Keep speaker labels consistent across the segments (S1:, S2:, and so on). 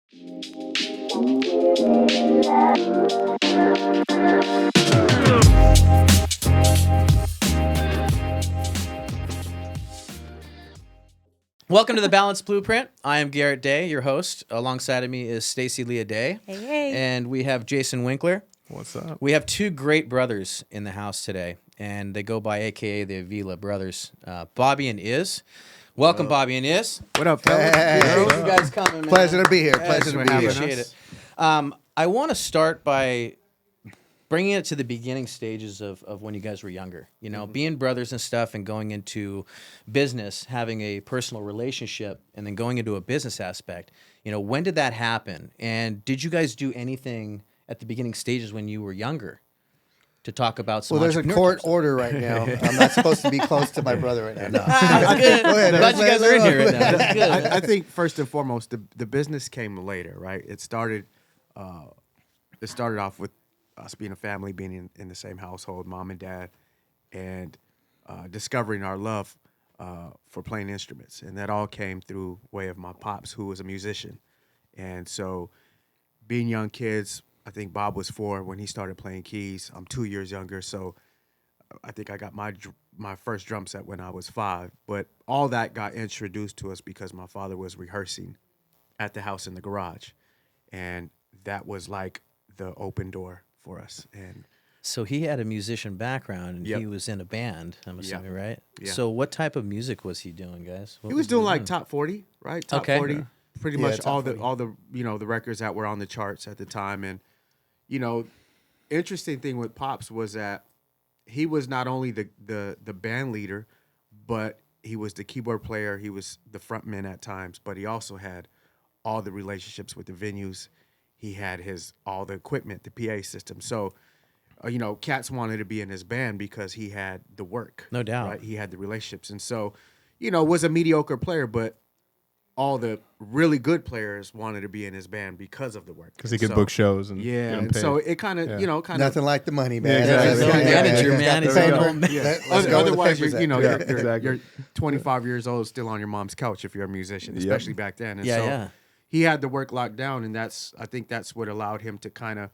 S1: Welcome to the Balanced Blueprint. I am Garrett Day, your host. Alongside of me is Stacy Leah Day.
S2: Hey, hey.
S1: And we have Jason Winkler.
S3: What's up?
S1: We have two great brothers in the house today, and they go by AKA the Avila Brothers, Bobby and Iz. Welcome, Bobby and Iz.
S3: What up, fellas?
S1: Appreciate you guys coming, man.
S4: Pleasure to be here.
S1: Yes,
S4: Pleasure to
S1: we
S4: be here.
S1: appreciate it. I want to start by bringing it to the beginning stages of when you guys were younger. You know, being brothers and stuff and going into business, having a personal relationship, and then going into a business aspect. You know, when did that happen? And did you guys do anything at the beginning stages when you were younger to talk about some
S4: Well, there's a court order right now. I'm not supposed to be close to my brother right now. No.
S1: That's good.
S4: Go ahead.
S1: Glad you guys are in here right now. That's good.
S3: I think first and foremost, the business came later, right? It started off with us being a family, being in the same household, mom and dad, and discovering our love for playing instruments. And that all came through way of my pops, who was a musician. And so being young kids, I think Bob was 4 when he started playing keys. I'm 2 years younger, so I think I got my first drum set when I was 5. But all that got introduced to us because my father was rehearsing at the house in the garage. And that was like the open door for us. And
S1: So he had a musician background, and
S3: Yep.
S1: he was in a band, I'm assuming, right?
S3: Yeah.
S1: So what type of music was he doing, guys? What
S3: he was doing like top 40, right? Top
S1: Okay.
S3: 40. Pretty
S4: Yeah,
S3: much
S4: top
S3: all
S4: 40.
S3: the the records that were on the charts at the time. And interesting thing with Pops was that he was not only the band leader, but he was the keyboard player, he was the frontman at times, but he also had all the relationships with the venues. He had all the equipment, the PA system. So Cats wanted to be in his band because he had the work.
S1: No doubt.
S3: Right? He had the relationships. And so, was a mediocre player, but all the really good players wanted to be in his band because of the work.
S5: Because he could book shows and
S3: Yeah.
S5: get 'em
S3: And
S5: paid.
S3: so it kind of,
S4: Nothing like the money, man.
S5: exactly.
S1: His own manager,
S4: He's got
S1: man.
S4: the
S1: His own
S4: paper.
S1: home.
S4: Let's go where the
S3: Otherwise,
S4: paper's at.
S3: you're 25 years old, still on your mom's couch if you're a musician, especially back then. And
S1: Yeah,
S3: so
S1: yeah.
S3: he had the work locked down, and I think that's what allowed him to kind of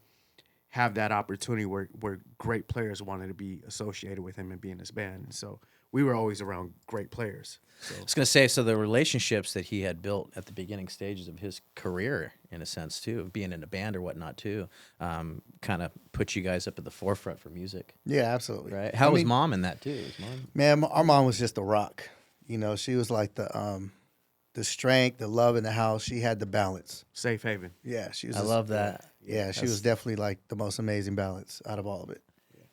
S3: have that opportunity where great players wanted to be associated with him and be in his band. And so we were always around great players. So.
S1: I was going to say, so the relationships that he had built at the beginning stages of his career, in a sense, too, being in a band or whatnot, too, kind of put you guys up at the forefront for music,
S4: Yeah, absolutely.
S1: right? How was mom in that, too? Was mom?
S4: Man, our mom was just a rock. She was like the strength, the love in the house. She had the balance.
S3: Safe haven.
S4: Yeah, she was.
S1: I love that.
S4: Yeah, she was definitely like the most amazing balance out of all of it.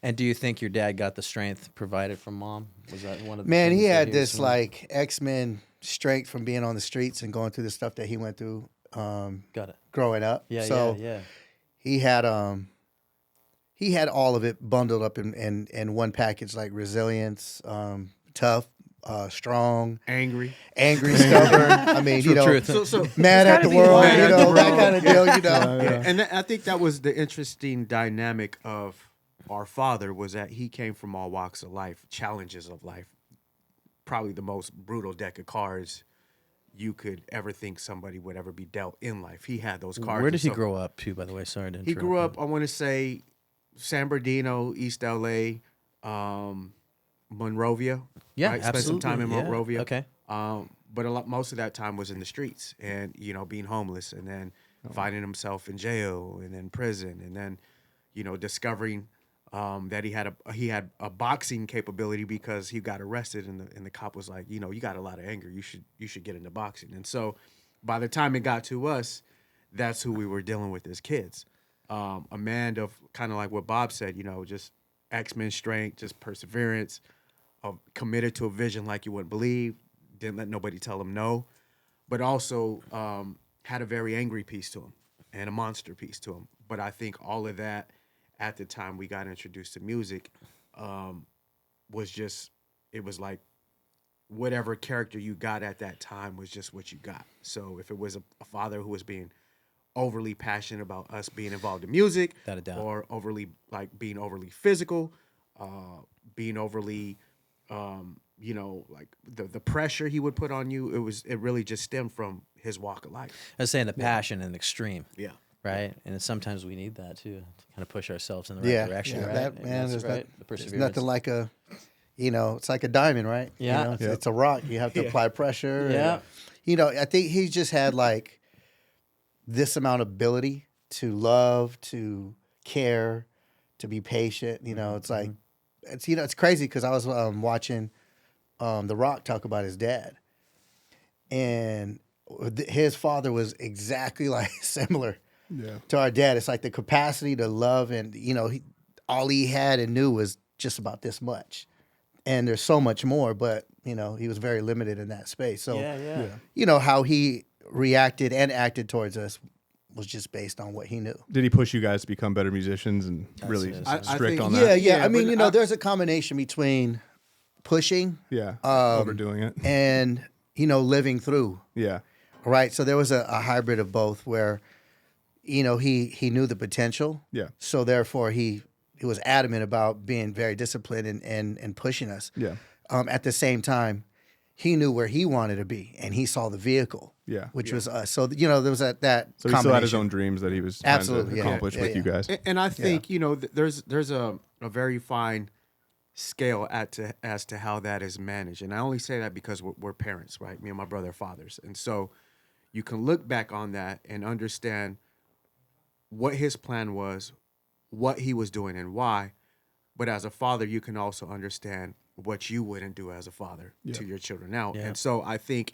S1: And do you think your dad got the strength provided from mom? Was that one of the
S4: Man,
S1: things
S4: he
S1: that
S4: had
S1: was
S4: this
S1: doing?
S4: like X-Men strength from being on the streets and going through the stuff that he went through
S1: Got it.
S4: growing up.
S1: Yeah,
S4: so
S1: yeah.
S4: he had all of it bundled up in one package, like resilience, tough, strong,
S3: Angry.
S4: stubborn. I mean,
S1: Truth.
S3: So
S4: mad at the
S2: be
S4: world,
S2: mad
S3: at the
S4: that
S3: world.
S4: kind of deal,
S3: Yeah. And I think that was the interesting dynamic of our father, was that he came from all walks of life, challenges of life, probably the most brutal deck of cards you could ever think somebody would ever be dealt in life. He had those cards.
S1: Where did he
S3: So
S1: grow up, too, by the way? Sorry to interrupt.
S3: He grew up, I want to say, San Bernardino, East LA, Monrovia.
S1: Yeah,
S3: right? Spent some
S1: absolutely.
S3: time in
S1: Yeah.
S3: Monrovia.
S1: Okay.
S3: But most of that time was in the streets and, being homeless, and then finding himself in jail and then prison, and then, discovering that he had a boxing capability because he got arrested, and the cop was like, you got a lot of anger. You should get into boxing. And so by the time it got to us, that's who we were dealing with as kids. A man of kind of like what Bob said, just X-Men strength, just perseverance, committed to a vision like you wouldn't believe, didn't let nobody tell him no, but also had a very angry piece to him and a monster piece to him. But I think all of that at the time we got introduced to music it was like whatever character you got at that time was just what you got. So if it was a father who was being overly passionate about us being involved in music,
S1: Without a doubt.
S3: or being overly physical, being overly you know, like the pressure he would put on you, it really just stemmed from his walk of life.
S1: I was saying the passion and extreme.
S3: Yeah.
S1: Right, and sometimes we need that too to kind of push ourselves in the right direction.
S4: Yeah,
S1: Right,
S4: that,
S1: And
S4: man,
S1: that's
S4: there's,
S1: right. The
S4: there's
S1: perseverance.
S4: nothing like a, you know, it's like a diamond, right?
S1: Yeah.
S4: You know, it's a rock. You have to apply pressure.
S1: Yeah.
S4: And, you know, I think he just had like this amount of ability to love, to care, to be patient. You know, it's like, it's, you know, it's crazy because I was watching The Rock talk about his dad. And his father was exactly like similar to our dad. It's like the capacity to love, and you know, all he had and knew was just about this much, and there's so much more. But you know, he was very limited in that space. So, you know, how he reacted and acted towards us was just based on what he knew.
S2: Did he push you guys to become better musicians and really
S3: I
S2: strict
S3: think-
S2: on that?
S4: Yeah. I mean,
S3: but
S4: you know, there's a combination between pushing,
S2: Overdoing it.
S4: and you know, living through.
S2: Yeah.
S4: Right. So there was a hybrid of both where, you know, he knew the potential.
S2: Yeah.
S4: So therefore he was adamant about being very disciplined and pushing us.
S2: Yeah.
S4: At the same time, he knew where he wanted to be, and he saw the vehicle.
S2: Yeah.
S4: Which was us. So, you know, there was that
S2: So he still had his
S4: combination.
S2: own dreams that he was trying
S4: Absolutely,
S2: to
S4: yeah.
S2: accomplish
S4: Yeah,
S2: with you
S4: yeah.
S2: guys.
S3: And I think, you know, there's a very fine scale as to how that is managed. And I only say that because we're parents, right? Me and my brother are fathers. And so you can look back on that and understand what his plan was, what he was doing, and why. But as a father, you can also understand what you wouldn't do as a father to your children now. And so I think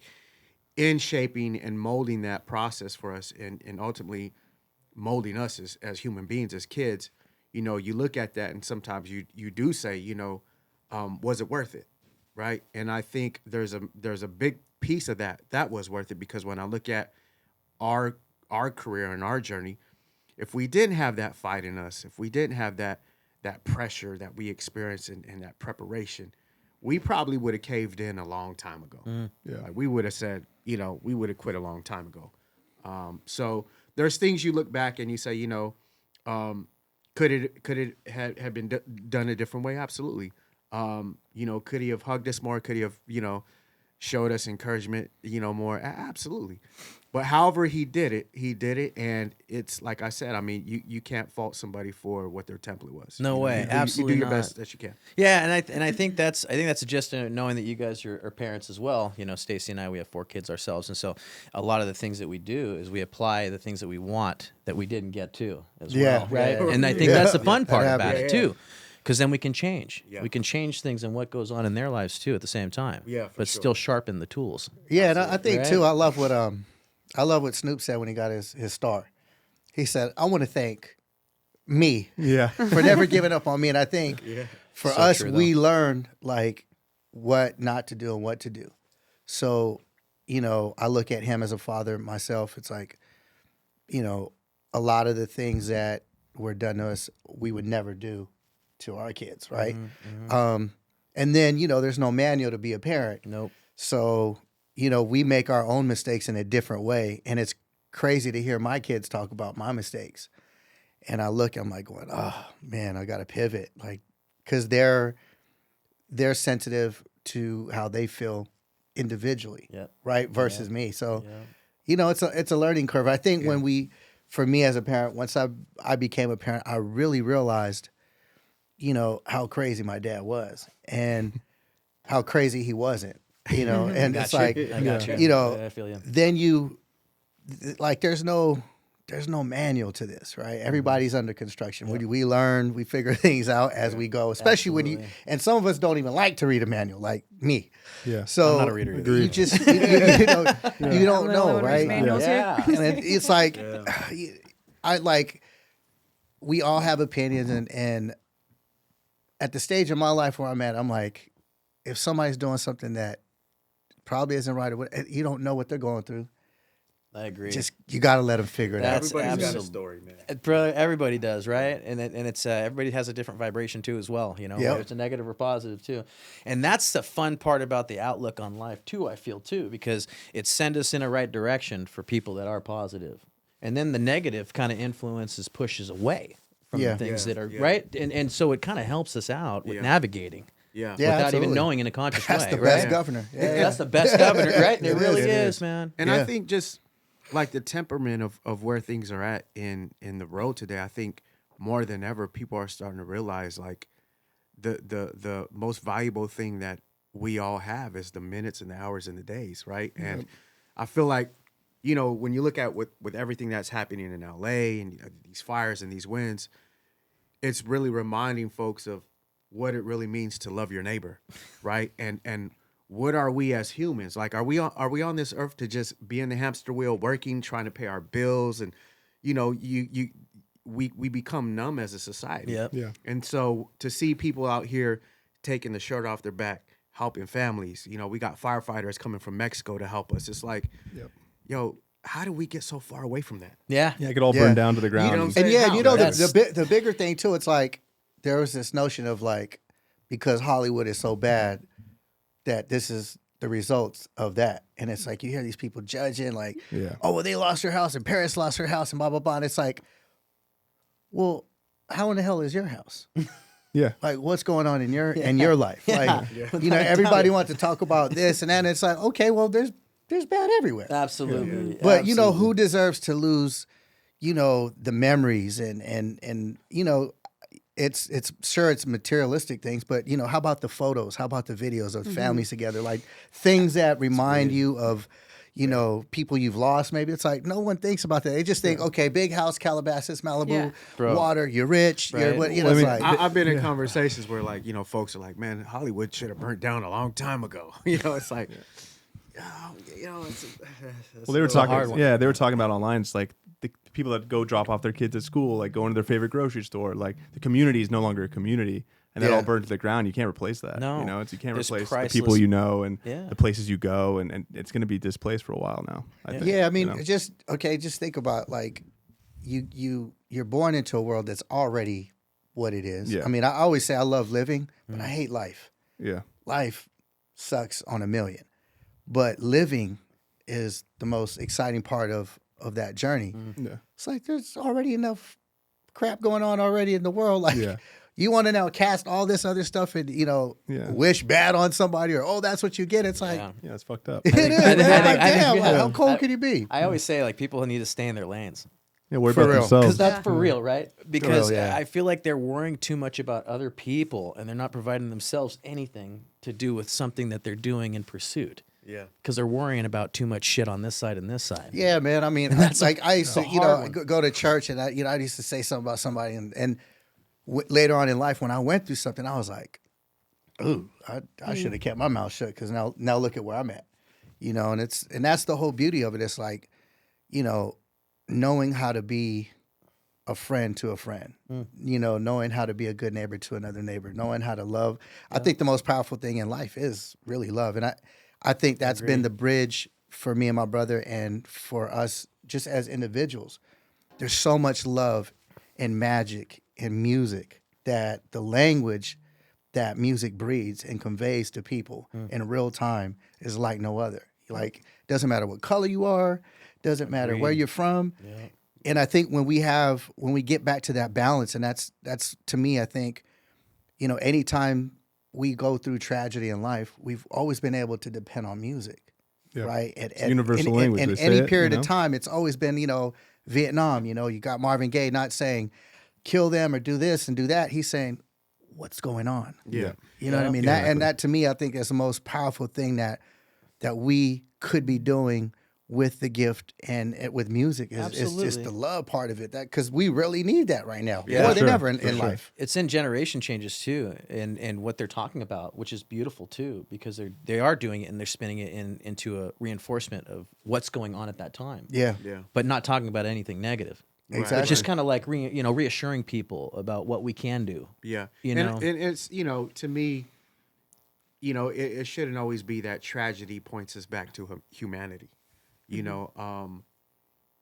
S3: in shaping and molding that process for us, and ultimately molding us as human beings, as kids, you know, you look at that and sometimes you do say, you know, was it worth it, right? And I think there's a big piece of that was worth it, because when I look at our career and our journey, if we didn't have that fight in us, if we didn't have that pressure that we experienced and that preparation, we probably would have caved in a long time ago. Like we would have said, you know, we would have quit a long time ago. So there's things you look back and you say, you know, could it have been done a different way? Absolutely. You know, could he have hugged us more? Could he have, you know, showed us encouragement, you know, more? Absolutely. But however he did it, and it's like I said, I mean, you can't fault somebody for what their template was.
S1: No
S3: You know,
S1: way,
S3: you do,
S1: absolutely
S3: You do your
S1: not.
S3: best that you can.
S1: Yeah, and I think that's just knowing that you guys are parents as well. You know, Stacy and I, we have 4 kids ourselves, and so a lot of the things that we do is we apply the things that we want that we didn't get to as well, right? And I think that's the fun part about it too, because then we can change.
S3: Yeah.
S1: We can change things and what goes on in their lives too at the same time.
S3: Yeah, for
S1: but
S3: sure.
S1: still sharpen the tools.
S4: Yeah, and I think
S1: Right.
S4: too, I love what Snoop said when he got his star. He said, I want to thank me
S2: Yeah.
S4: for never giving up on me. And I think for
S1: So
S4: us,
S1: true,
S4: we learned like what not to do and what to do. So, you know, I look at him as a father myself. It's like, you know, a lot of the things that were done to us, we would never do to our kids, right? And then, you know, there's no manual to be a parent.
S1: Nope.
S4: So, you know, we make our own mistakes in a different way. And it's crazy to hear my kids talk about my mistakes. And I look, I'm like going, oh man, I got to pivot. Like, cause they're sensitive to how they feel individually.
S1: Yep.
S4: Right. Versus me. So,
S1: Yeah.
S4: you know, it's a learning curve. I think for me as a parent, once I became a parent, I really realized, you know, how crazy my dad was and how crazy he wasn't, you know, and it's like,
S1: I got you.
S4: you know,
S1: I feel you.
S4: then like, there's no manual to this, right? Everybody's under construction. We learn, we figure things out as we go, especially when and some of us don't even like to read a manual, like me.
S2: Yeah.
S4: So
S1: I'm not a reader either.
S4: you just, you don't know,
S5: Read
S4: right?
S5: manuals here.
S4: And it's like, we all have opinions, and at the stage of my life where I'm at, I'm like, if somebody's doing something that probably isn't right, or you don't know what they're going through,
S1: I agree.
S4: just you got to let them figure it out.
S1: That's
S3: Everybody's got a
S1: absolute-
S3: story, man.
S1: Brother, everybody does, right? And it's everybody has a different vibration too, as well. You know,
S4: Yep.
S1: whether it's a negative or positive too, and that's the fun part about the outlook on life too. I feel too, because it sends us in a right direction for people that are positive, and then the negative kind of influences pushes away from
S4: Yeah.
S1: the things
S3: Yeah,
S1: that are
S3: yeah.
S1: right, and so it kind of helps us out with
S3: Yeah.
S1: navigating.
S4: Yeah,
S1: without
S4: absolutely.
S1: even knowing in a conscious
S4: That's
S1: way.
S4: the
S1: right?
S4: best governor. Yeah,
S1: That's the best governor, right? It really
S4: is.
S1: is, man.
S3: And I
S4: Yeah.
S3: think just like the temperament of where things are at in the road today, I think more than ever people are starting to realize like the most valuable thing that we all have is the minutes and the hours and the days, right? And I feel like, you know, when you look at with everything that's happening in LA and these fires and these winds, it's really reminding folks of what it really means to love your neighbor, right? And what are we as humans? Like, are we on this earth to just be in the hamster wheel, working, trying to pay our bills, and you know, we become numb as a society.
S1: Yep.
S2: Yeah.
S3: And so to see people out here taking the shirt off their back, helping families, you know, we got firefighters coming from Mexico to help us. It's like, yo, how do we get so far away from that?
S1: Yeah.
S2: Yeah, it could all
S4: Yeah.
S2: burn down to the ground.
S3: know what I'm saying?
S4: And yeah,
S3: How?
S4: you know
S1: That's-
S4: the bigger thing too. It's like there was this notion of like because Hollywood is so bad that this is the results of that, and it's like you hear these people judging like, oh well, they lost their house and Paris lost her house and blah blah blah. And it's like, well, how in the hell is your house?
S2: Yeah.
S4: Like what's going on in your life? Like you know, everybody wants to talk about this and that. And it's like, okay, well, there's bad everywhere.
S1: Absolutely.
S4: But you know, who deserves to lose, you know, the memories and you know, it's sure it's materialistic things, but you know, how about the photos? How about the videos of families together? Like things that remind you of, you know, people you've lost. Maybe it's like no one thinks about that. They just think, okay, big house, Calabasas, Malibu, water. You're rich.
S1: Right.
S4: You're what you know.
S2: Well, I
S4: It's
S2: mean,
S4: like
S3: I've been in conversations where like, you know, folks are like, man, Hollywood should have burnt down a long time ago. You know, it's like, you know, it's
S2: Well, they were
S1: hard
S2: talking.
S1: one.
S2: Yeah, they were talking about online. It's like the people that go drop off their kids at school, like going to their favorite grocery store. Like the community is no longer a community, and that all burned to the ground. You can't replace that.
S1: No.
S2: you know, you can't
S1: It's
S2: replace
S1: priceless.
S2: the people you know and
S1: Yeah.
S2: the places you go, and it's going to be displaced for a while now. I think.
S4: yeah, I mean,
S2: you know?
S4: just think about like you're born into a world that's already what it is.
S2: Yeah.
S4: I mean, I always say I love living, but I hate life.
S2: yeah,
S4: Life sucks on a million, but living is the most exciting part of that journey.
S2: yeah.
S4: It's like there's already enough crap going on already in the world. Like
S2: Yeah.
S4: you want to now cast all this other stuff and you know
S2: Yeah.
S4: wish bad on somebody or oh that's what you get. It's like
S1: Yeah.
S2: Yeah, it's fucked up.
S4: it is.
S1: I think-
S4: man. Like,
S1: I think-
S4: damn, like,
S1: yeah.
S4: how cold can you be?
S1: I always say like people need to stay in their lanes.
S2: Yeah, worry
S4: For
S2: about
S4: real.
S2: themselves.
S1: Because that's for real, right? Because
S4: yeah.
S1: I feel like they're worrying too much about other people and they're not providing themselves anything to do with something that they're doing in pursuit.
S3: Yeah.
S1: Because they're worrying about too much shit on this side and this side.
S4: Yeah, man. I mean, that's like I used to,
S1: a
S4: you
S1: hard
S4: know,
S1: one.
S4: go to church and I used to say something about somebody, and later on in life when I went through something, I was like, ooh, I should have kept my mouth shut because now look at where I'm at, you know, and that's the whole beauty of it. It's like, you know, knowing how to be a friend to a friend, you know, knowing how to be a good neighbor to another neighbor, knowing how to love. I think the most powerful thing in life is really love, and I think that's been the bridge for me and my brother and for us just as individuals. There's so much love and magic in music that the language that music breeds and conveys to people in real time is like no other. Like, doesn't matter what color you are, doesn't matter where you're from.
S1: Yeah.
S4: And I think when we get back to that balance, and that's to me, I think, you know, anytime we go through tragedy in life, we've always been able to depend on music,
S2: Yeah.
S4: right?
S2: It's a universal language.
S4: In
S2: They say
S4: any
S2: it,
S4: period
S2: you
S4: of
S2: know?
S4: time, it's always been, you know, Vietnam. You know, you got Marvin Gaye not saying kill them or do this and do that. He's saying what's going on.
S3: Yeah.
S4: You know what I mean? That to me, I think is the most powerful thing that we could be doing with the gift and with music is just
S1: Absolutely.
S4: the love part of it. That because we really need that right now
S3: Yeah.
S4: more than
S2: Sure,
S4: ever in
S2: for sure.
S4: life.
S1: It's in generation changes too, and what they're talking about, which is beautiful too, because they are doing it and they're spinning it into a reinforcement of what's going on at that time.
S4: Yeah,
S3: Yeah.
S1: But not talking about anything negative.
S4: exactly.
S1: It's just kind of like reassuring people about what we can do.
S3: Yeah.
S1: You
S3: and,
S1: know?
S3: and it's, you know, to me, you know, it shouldn't always be that tragedy points us back to humanity, you know.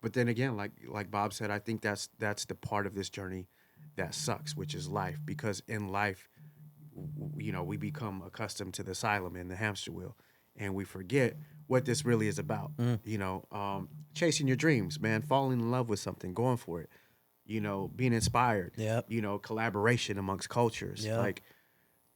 S3: But then again, like Bob said, I think that's the part of this journey that sucks, which is life, because in life, you know, we become accustomed to the asylum and the hamster wheel, and we forget what this really is about. You know, chasing your dreams, man, falling in love with something, going for it. You know, being inspired.
S1: Yep.
S3: You know, collaboration amongst cultures.
S1: Yep.
S3: Like,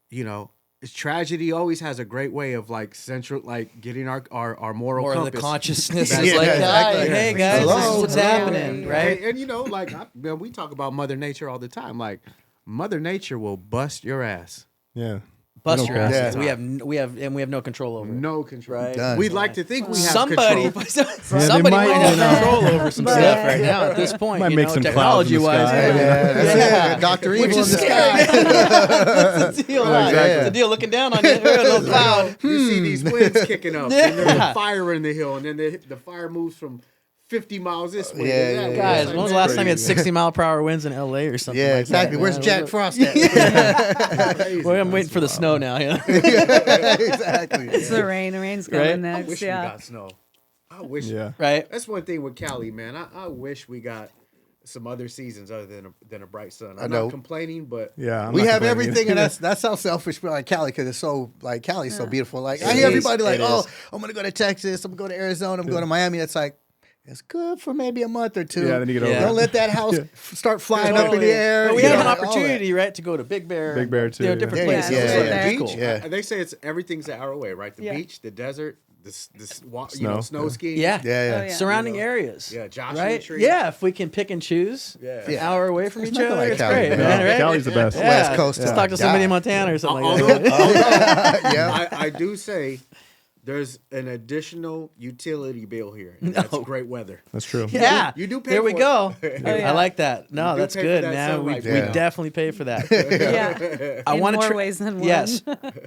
S3: you know, tragedy always has a great way of like central, like getting our moral
S1: More of
S3: compass.
S1: the consciousness
S3: Yeah,
S1: is like,
S4: exactly.
S1: hey guys,
S4: Hello.
S1: this is what's
S4: Hello.
S1: happening, right?
S3: And you know, like man, we talk about Mother Nature all the time. Like Mother Nature will bust your ass.
S2: Yeah.
S1: Bust
S2: don't
S1: your ass.
S4: care.
S1: Yeah. We have no control over it.
S3: No control.
S1: Right.
S4: Done.
S3: We'd like to think we have
S1: Somebody,
S3: control.
S1: somebody
S2: might,
S1: might have
S2: you know.
S1: control over some stuff right now at this point.
S2: Might
S1: you
S2: make
S1: know,
S2: some clouds in the
S1: technology-wise.
S2: sky.
S4: Yeah, that's it. Dr.
S1: Which
S4: Evil in
S1: is
S4: the
S1: scary.
S4: sky.
S1: What's the deal?
S4: Exactly.
S1: What's the deal? Looking down on you, a little cloud.
S3: You see these winds kicking up, and there's a fire in the hill, and then the fire moves from 50 miles this way.
S4: Yeah,
S3: to that
S4: yeah,
S3: way.
S1: Guys,
S3: It's like,
S1: when was the
S3: man,
S1: last time you had 60-mile-per-hour winds in LA or something?
S4: Yeah,
S1: like
S4: exactly.
S1: That,
S4: Where's
S1: man?
S4: Jack Frost at?
S3: crazy.
S1: Well, I'm waiting for the snow now. Yeah.
S4: Exactly.
S5: It's the rain. The rain's coming
S1: Right?
S3: I
S5: next.
S3: wish we
S5: Yeah.
S3: got snow. I wish.
S2: Yeah.
S1: Right.
S3: That's one thing with Cali, man. I wish we got some other seasons other than a bright sun. I'm
S4: I know.
S3: not complaining, but
S2: Yeah. I'm
S4: We
S2: not
S4: have
S2: complaining
S4: everything,
S2: either.
S4: and that's how selfish we are like Cali, because it's so like Cali's so beautiful. Like I
S1: It
S4: hear
S1: is.
S4: everybody like,
S1: It
S4: oh,
S1: is.
S4: I'm gonna go to Texas, I'm gonna go to Arizona, I'm going to Miami. It's like it's good for maybe a month or two.
S2: Yeah, then you get over
S1: Yeah.
S2: it.
S4: Don't let that house start flying up in the
S1: Totally.
S4: air.
S1: But we
S4: you
S1: have
S4: know,
S1: an
S4: like, all that.
S1: opportunity, right, to go to Big Bear.
S2: Big Bear, too,
S1: You know,
S2: yeah.
S1: different
S4: Yeah,
S1: places.
S4: yeah,
S1: It's
S4: yeah.
S1: like,
S4: The
S1: it's
S4: beach,
S1: cool.
S4: yeah.
S3: they say it's everything's an hour away, right? The
S5: Yeah.
S3: beach, the desert, this
S2: Snow.
S3: snow skiing.
S1: Yeah.
S4: Yeah, yeah.
S5: Oh, yeah.
S1: Surrounding
S3: You know,
S1: areas.
S3: yeah, Joshua
S1: right?
S3: Tree.
S1: Yeah, if we can pick and choose
S3: Yeah.
S1: an hour away from each
S4: nothing
S1: other,
S4: like
S1: it's
S4: Cali,
S1: great,
S4: man.
S1: man.
S2: No,
S1: Right?
S2: Cali's the best.
S1: Yeah.
S4: West Coast
S1: Let's
S4: to
S1: talk to somebody
S4: die.
S1: in Montana or something
S3: Although,
S1: like that.
S4: Yeah.
S3: I do say there's an additional utility bill here. And that's
S1: No.
S3: great weather.
S2: That's true.
S1: Yeah,
S3: You do pay
S1: There we
S3: for
S1: go.
S3: it.
S5: Oh, yeah.
S1: I like that. No,
S3: You do
S1: that's
S3: pay for
S1: good,
S3: that
S1: man. We,
S3: sunlight,
S1: we
S4: yeah.
S1: definitely pay for that.
S5: Yeah.
S1: I
S5: In
S1: want
S5: more
S1: to
S5: ways than one.
S1: Yes,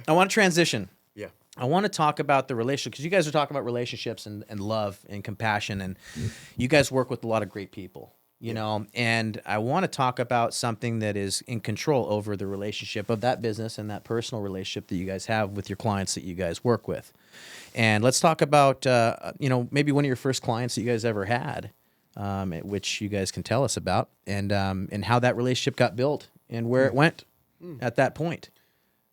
S1: I want to transition.
S3: Yeah.
S1: I want to talk about the relationship, because you guys are talking about relationships and love and compassion, and you guys work with a lot of great people, you know, and I want to talk about something that is in control over the relationship of that business and that personal relationship that you guys have with your clients that you guys work with. And let's talk about, you know, maybe one of your first clients that you guys ever had, which you guys can tell us about, and how that relationship got built and where it went at that point.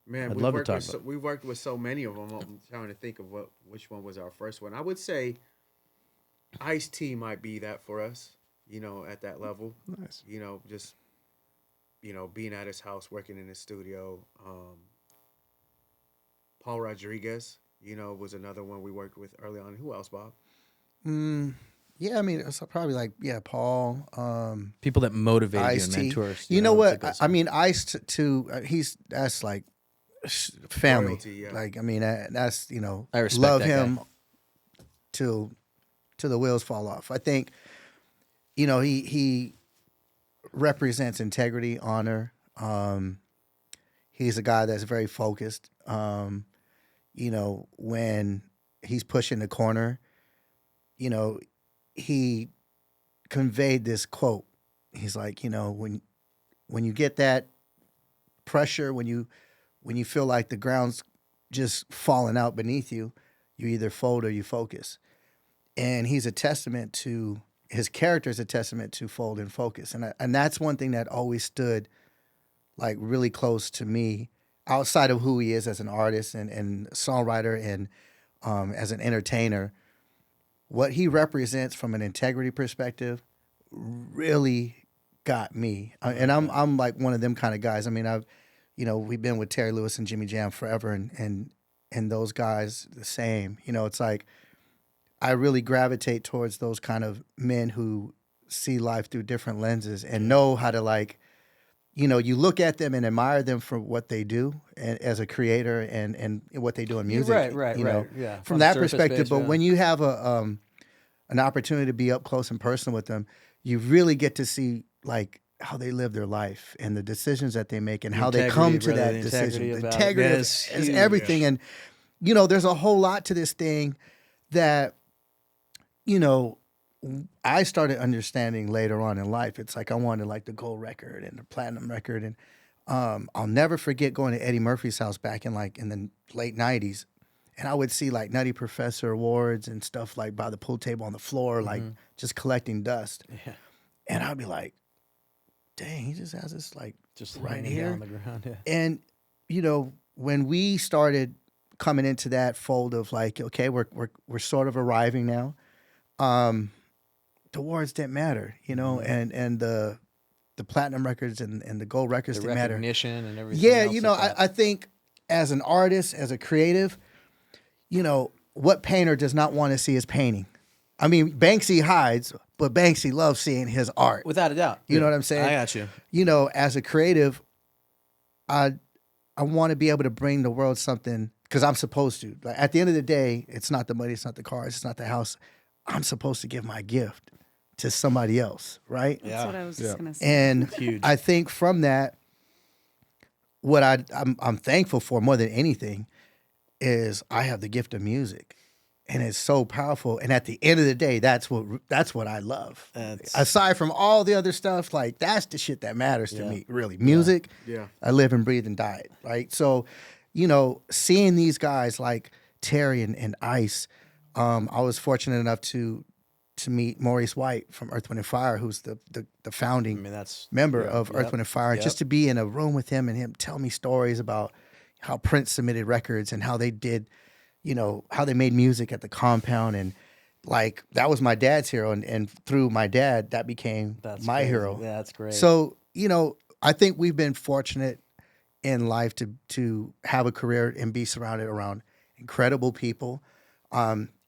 S3: Man,
S1: I'd
S3: we
S1: love to
S3: worked
S1: talk
S3: with
S1: about it.
S3: we worked with so many of them. I'm trying to think of which one was our first one. I would say Ice-T might be that for us, you know, at that level.
S2: Nice.
S3: You know, just, you know, being at his house, working in his studio. Paul Rodriguez, you know, was another one we worked with early on. Who else, Bob?
S4: Yeah, I mean, it's probably like Paul,
S1: People that motivate you and
S4: Ice-T.
S1: mentors.
S4: You know
S1: it's
S4: what?
S1: like
S4: I mean, Ice too. That's like family.
S3: Royalty, yeah.
S4: Like I mean, that's you know,
S1: I respect
S4: love
S1: that
S4: him
S1: guy.
S4: till the wheels fall off. I think, you know, he represents integrity, honor. He's a guy that's very focused. You know, when he's pushing the corner, you know, he conveyed this quote. He's like, you know, when you get that pressure, when you feel like the ground's just falling out beneath you, you either fold or you focus. And he's a testament to his character is a testament to fold and focus. And that's one thing that always stood like really close to me outside of who he is as an artist and songwriter and as an entertainer. What he represents from an integrity perspective really got me. And I'm like one of them kind of guys. I mean, we've been with Terry Lewis and Jimmy Jam forever, and those guys the same. You know, it's like I really gravitate towards those kind of men who see life through different lenses and know how to, like, you know, you look at them and admire them for what they do as a creator and what they do in music.
S1: Right,
S4: you know,
S1: yeah.
S4: from
S1: On
S4: that
S1: the surface
S4: perspective.
S1: base,
S4: But
S1: yeah.
S4: when you have an opportunity to be up close and personal with them, you really get to see like how they live their life and the decisions that they make and how they come to
S1: brother,
S4: that
S1: the
S4: decision.
S1: integrity
S4: The
S1: about it.
S4: integrity
S1: Yeah,
S4: is
S1: it's huge.
S4: everything. And, you know, there's a whole lot to this thing that, you know, I started understanding later on in life. It's like I wanted like the gold record and the platinum record. And I'll never forget going to Eddie Murphy's house back in the late 90s. And I would see like Nutty Professor awards and stuff like by the pool table on the floor, like just collecting dust.
S1: Yeah.
S4: And I'd be like, dang, he just has this like
S1: Just
S4: right
S1: laying
S4: here.
S1: down the ground. Yeah.
S4: And, you know, when we started coming into that fold of like, okay, we're sort of arriving now, the awards didn't matter, you know, and the platinum records and the gold records
S1: The
S4: didn't matter.
S1: recognition and everything.
S4: Yeah,
S1: else
S4: you know,
S1: like that.
S4: I think as an artist, as a creative, you know, what painter does not want to see his painting? I mean, Banksy hides, but Banksy loves seeing his art.
S1: Without a doubt.
S4: You know what I'm saying?
S1: I got you.
S4: You know, as a creative, I want to be able to bring the world something because I'm supposed to. Like at the end of the day, it's not the money, it's not the cars, it's not the house. I'm supposed to give my gift to somebody else, right?
S5: That's what I was just gonna say.
S4: And
S1: Huge.
S4: I think from that, what I'm thankful for more than anything is I have the gift of music, and it's so powerful. And at the end of the day, that's what I love. Aside from all the other stuff, like that's the shit that matters to me, really. Music,
S3: Yeah.
S4: I live and breathe and die it, right? So, you know, seeing these guys like Terry and Ice, I was fortunate enough to meet Maurice White from Earth, Wind and Fire, who's the founding
S1: I mean, that's
S4: member of Earth, Wind and Fire.
S1: Yep.
S4: Just to be in a room with him and him tell me stories about how Prince submitted records and how they did, you know, how they made music at the compound. And like, that was my dad's hero. And through my dad, that became
S1: That's
S4: my
S1: crazy.
S4: hero.
S1: Yeah, that's great.
S4: So, you know, I think we've been fortunate in life to have a career and be surrounded around incredible people.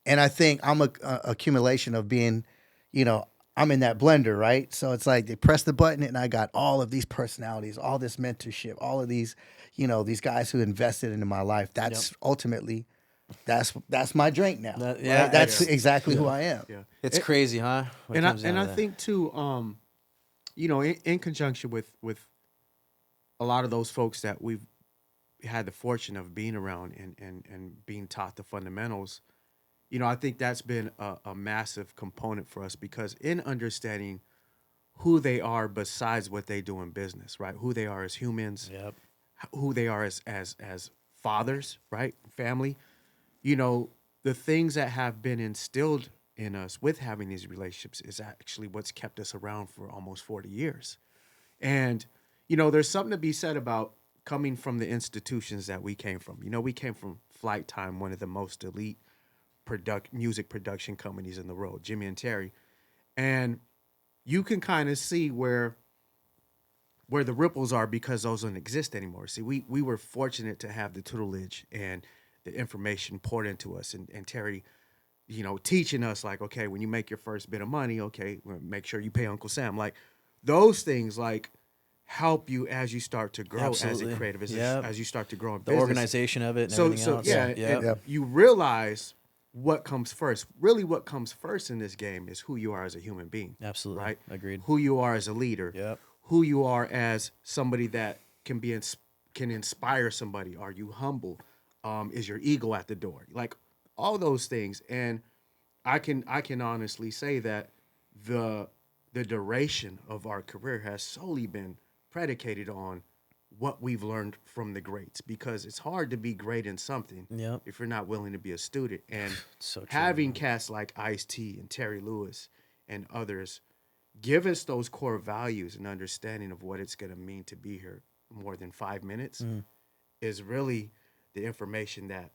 S4: And I think I'm a accumulation of being, you know, I'm in that blender, right? So it's like they press the button and I got all of these personalities, all this mentorship, all of these, you know, these guys who invested into my life. That's ultimately, that's my drink now.
S1: yeah,
S4: right? That's exactly who I am.
S3: Yeah.
S1: it's crazy, huh? When it
S3: And
S1: comes down to
S3: I
S1: that.
S3: think too, you know, in conjunction with a lot of those folks that we've had the fortune of being around and being taught the fundamentals, you know, I think that's been a massive component for us because in understanding who they are besides what they do in business, right? Who they are as humans,
S1: Yep.
S3: who they are as fathers, right? Family, you know, the things that have been instilled in us with having these relationships is actually what's kept us around for almost 40 years. And, you know, there's something to be said about coming from the institutions that we came from. You know, we came from Flight Time, one of the most elite music production companies in the world, Jimmy and Terry. And you can kind of see where the ripples are because those don't exist anymore. See, we were fortunate to have the tutelage and the information poured into us. And Terry, you know, teaching us like, okay, when you make your first bit of money, okay, make sure you pay Uncle Sam. Like those things like help you as you start to grow
S1: Absolutely.
S3: as a creative,
S1: Yep.
S3: as you start to grow in
S1: The
S3: business.
S1: organization of it and
S3: So,
S1: everything else.
S3: yeah,
S1: Yep.
S3: and you realize what comes first. Really what comes first in this game is who you are as a human being.
S1: Absolutely.
S3: Right?
S1: Agreed.
S3: Who you are as a leader.
S1: Yep.
S3: Who you are as somebody that can inspire somebody. Are you humble? Is your ego at the door? Like all those things. And I can honestly say that the duration of our career has solely been predicated on what we've learned from the greats, because it's hard to be great in something
S1: Yep.
S3: if you're not willing to be a student. And
S1: So true,
S3: having cats like Ice-T and Terry Lewis and others give us those core values and understanding of what it's going to mean to be here more than 5 minutes is really the information that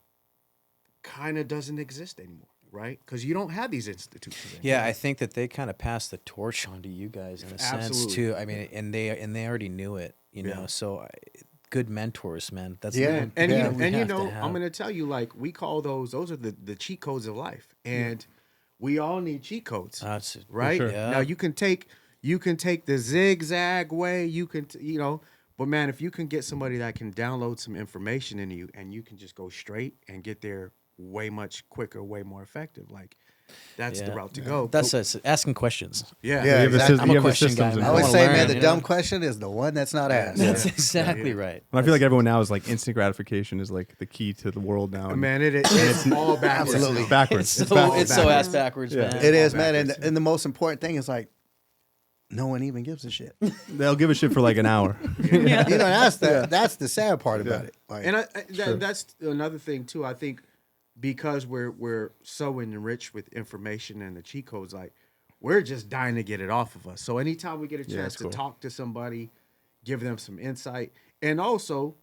S3: kind of doesn't exist anymore, right? Because you don't have these institutions anymore.
S1: Yeah, I think that they kind of passed the torch on to you guys in a sense
S3: Absolutely.
S1: too. I mean, and they already knew it, you know.
S3: Yeah.
S1: So good mentors, man. That's
S4: Yeah.
S1: what
S3: And
S4: Yeah.
S3: you,
S1: we
S3: and you
S1: have to
S3: know,
S1: have.
S3: I'm gonna tell you, like we call those are the cheat codes of life, and we all need cheat codes,
S1: That's
S3: right?
S2: sure.
S1: Yeah.
S3: Now you can take the zigzag way, you can you know, but man, if you can get somebody that can download some information into you, and you can just go straight and get there way much quicker, way more effective, like that's the
S1: Yeah.
S3: route to go.
S1: That's us asking questions.
S3: yeah,
S4: Yeah,
S2: You have a
S4: exactly.
S2: sys-
S1: I'm a
S2: you have a
S1: question
S2: systems
S1: guy,
S2: in
S1: man.
S4: I
S1: I
S4: always
S1: wanna
S4: say,
S1: learn,
S4: man, the
S1: you
S4: dumb
S1: know?
S4: question is the one that's not asked.
S1: That's exactly right.
S2: And I feel like everyone now is like instant gratification is like the key to the world now. And
S3: man, it's all backwards.
S4: Absolutely.
S2: it's backwards.
S1: It's
S2: backwards.
S1: so ass backwards,
S2: Yeah.
S1: man.
S4: It is,
S3: All
S4: man.
S3: backwards.
S4: And the most important thing is like, no one even gives a shit.
S2: They'll give a shit for like an hour.
S4: You know, that's the sad part about it. Like,
S3: And that's another thing too. I think because we're so enriched with information and the cheat codes, like we're just dying to get it off of us. So anytime we get a chance
S2: it's
S3: to
S2: cool.
S3: talk to somebody, give them some insight, and also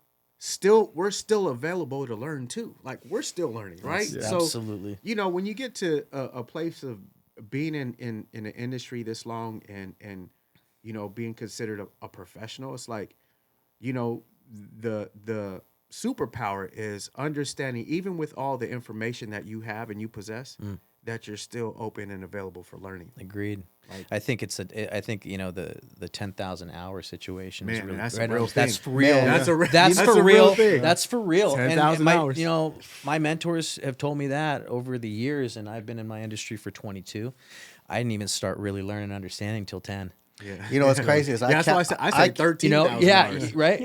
S3: we're still available to learn too. Like we're still learning, right?
S1: Yes,
S3: So
S1: absolutely.
S3: you know, when you get to a place of being in an industry this long and you know being considered a professional, it's like, you know, the superpower is understanding, even with all the information that you have and you possess, that you're still open and available for learning.
S1: Agreed.
S3: Like-
S1: I think I think the 10,000 hour situation is
S3: Man,
S1: really
S3: that's a
S1: right
S3: real
S1: on. That's
S3: thing.
S1: for real.
S4: Man,
S3: That's a real-
S1: That's
S3: that's
S1: for
S3: a real
S1: real.
S3: thing.
S1: That's for real.
S2: 10,000
S1: my,
S2: hours.
S1: my mentors have told me that over the years, and I've been in my industry for 22. I didn't even start really learning and understanding until 10.
S3: Yeah.
S4: You know what's crazy is
S3: That's why I said 13.
S1: Right?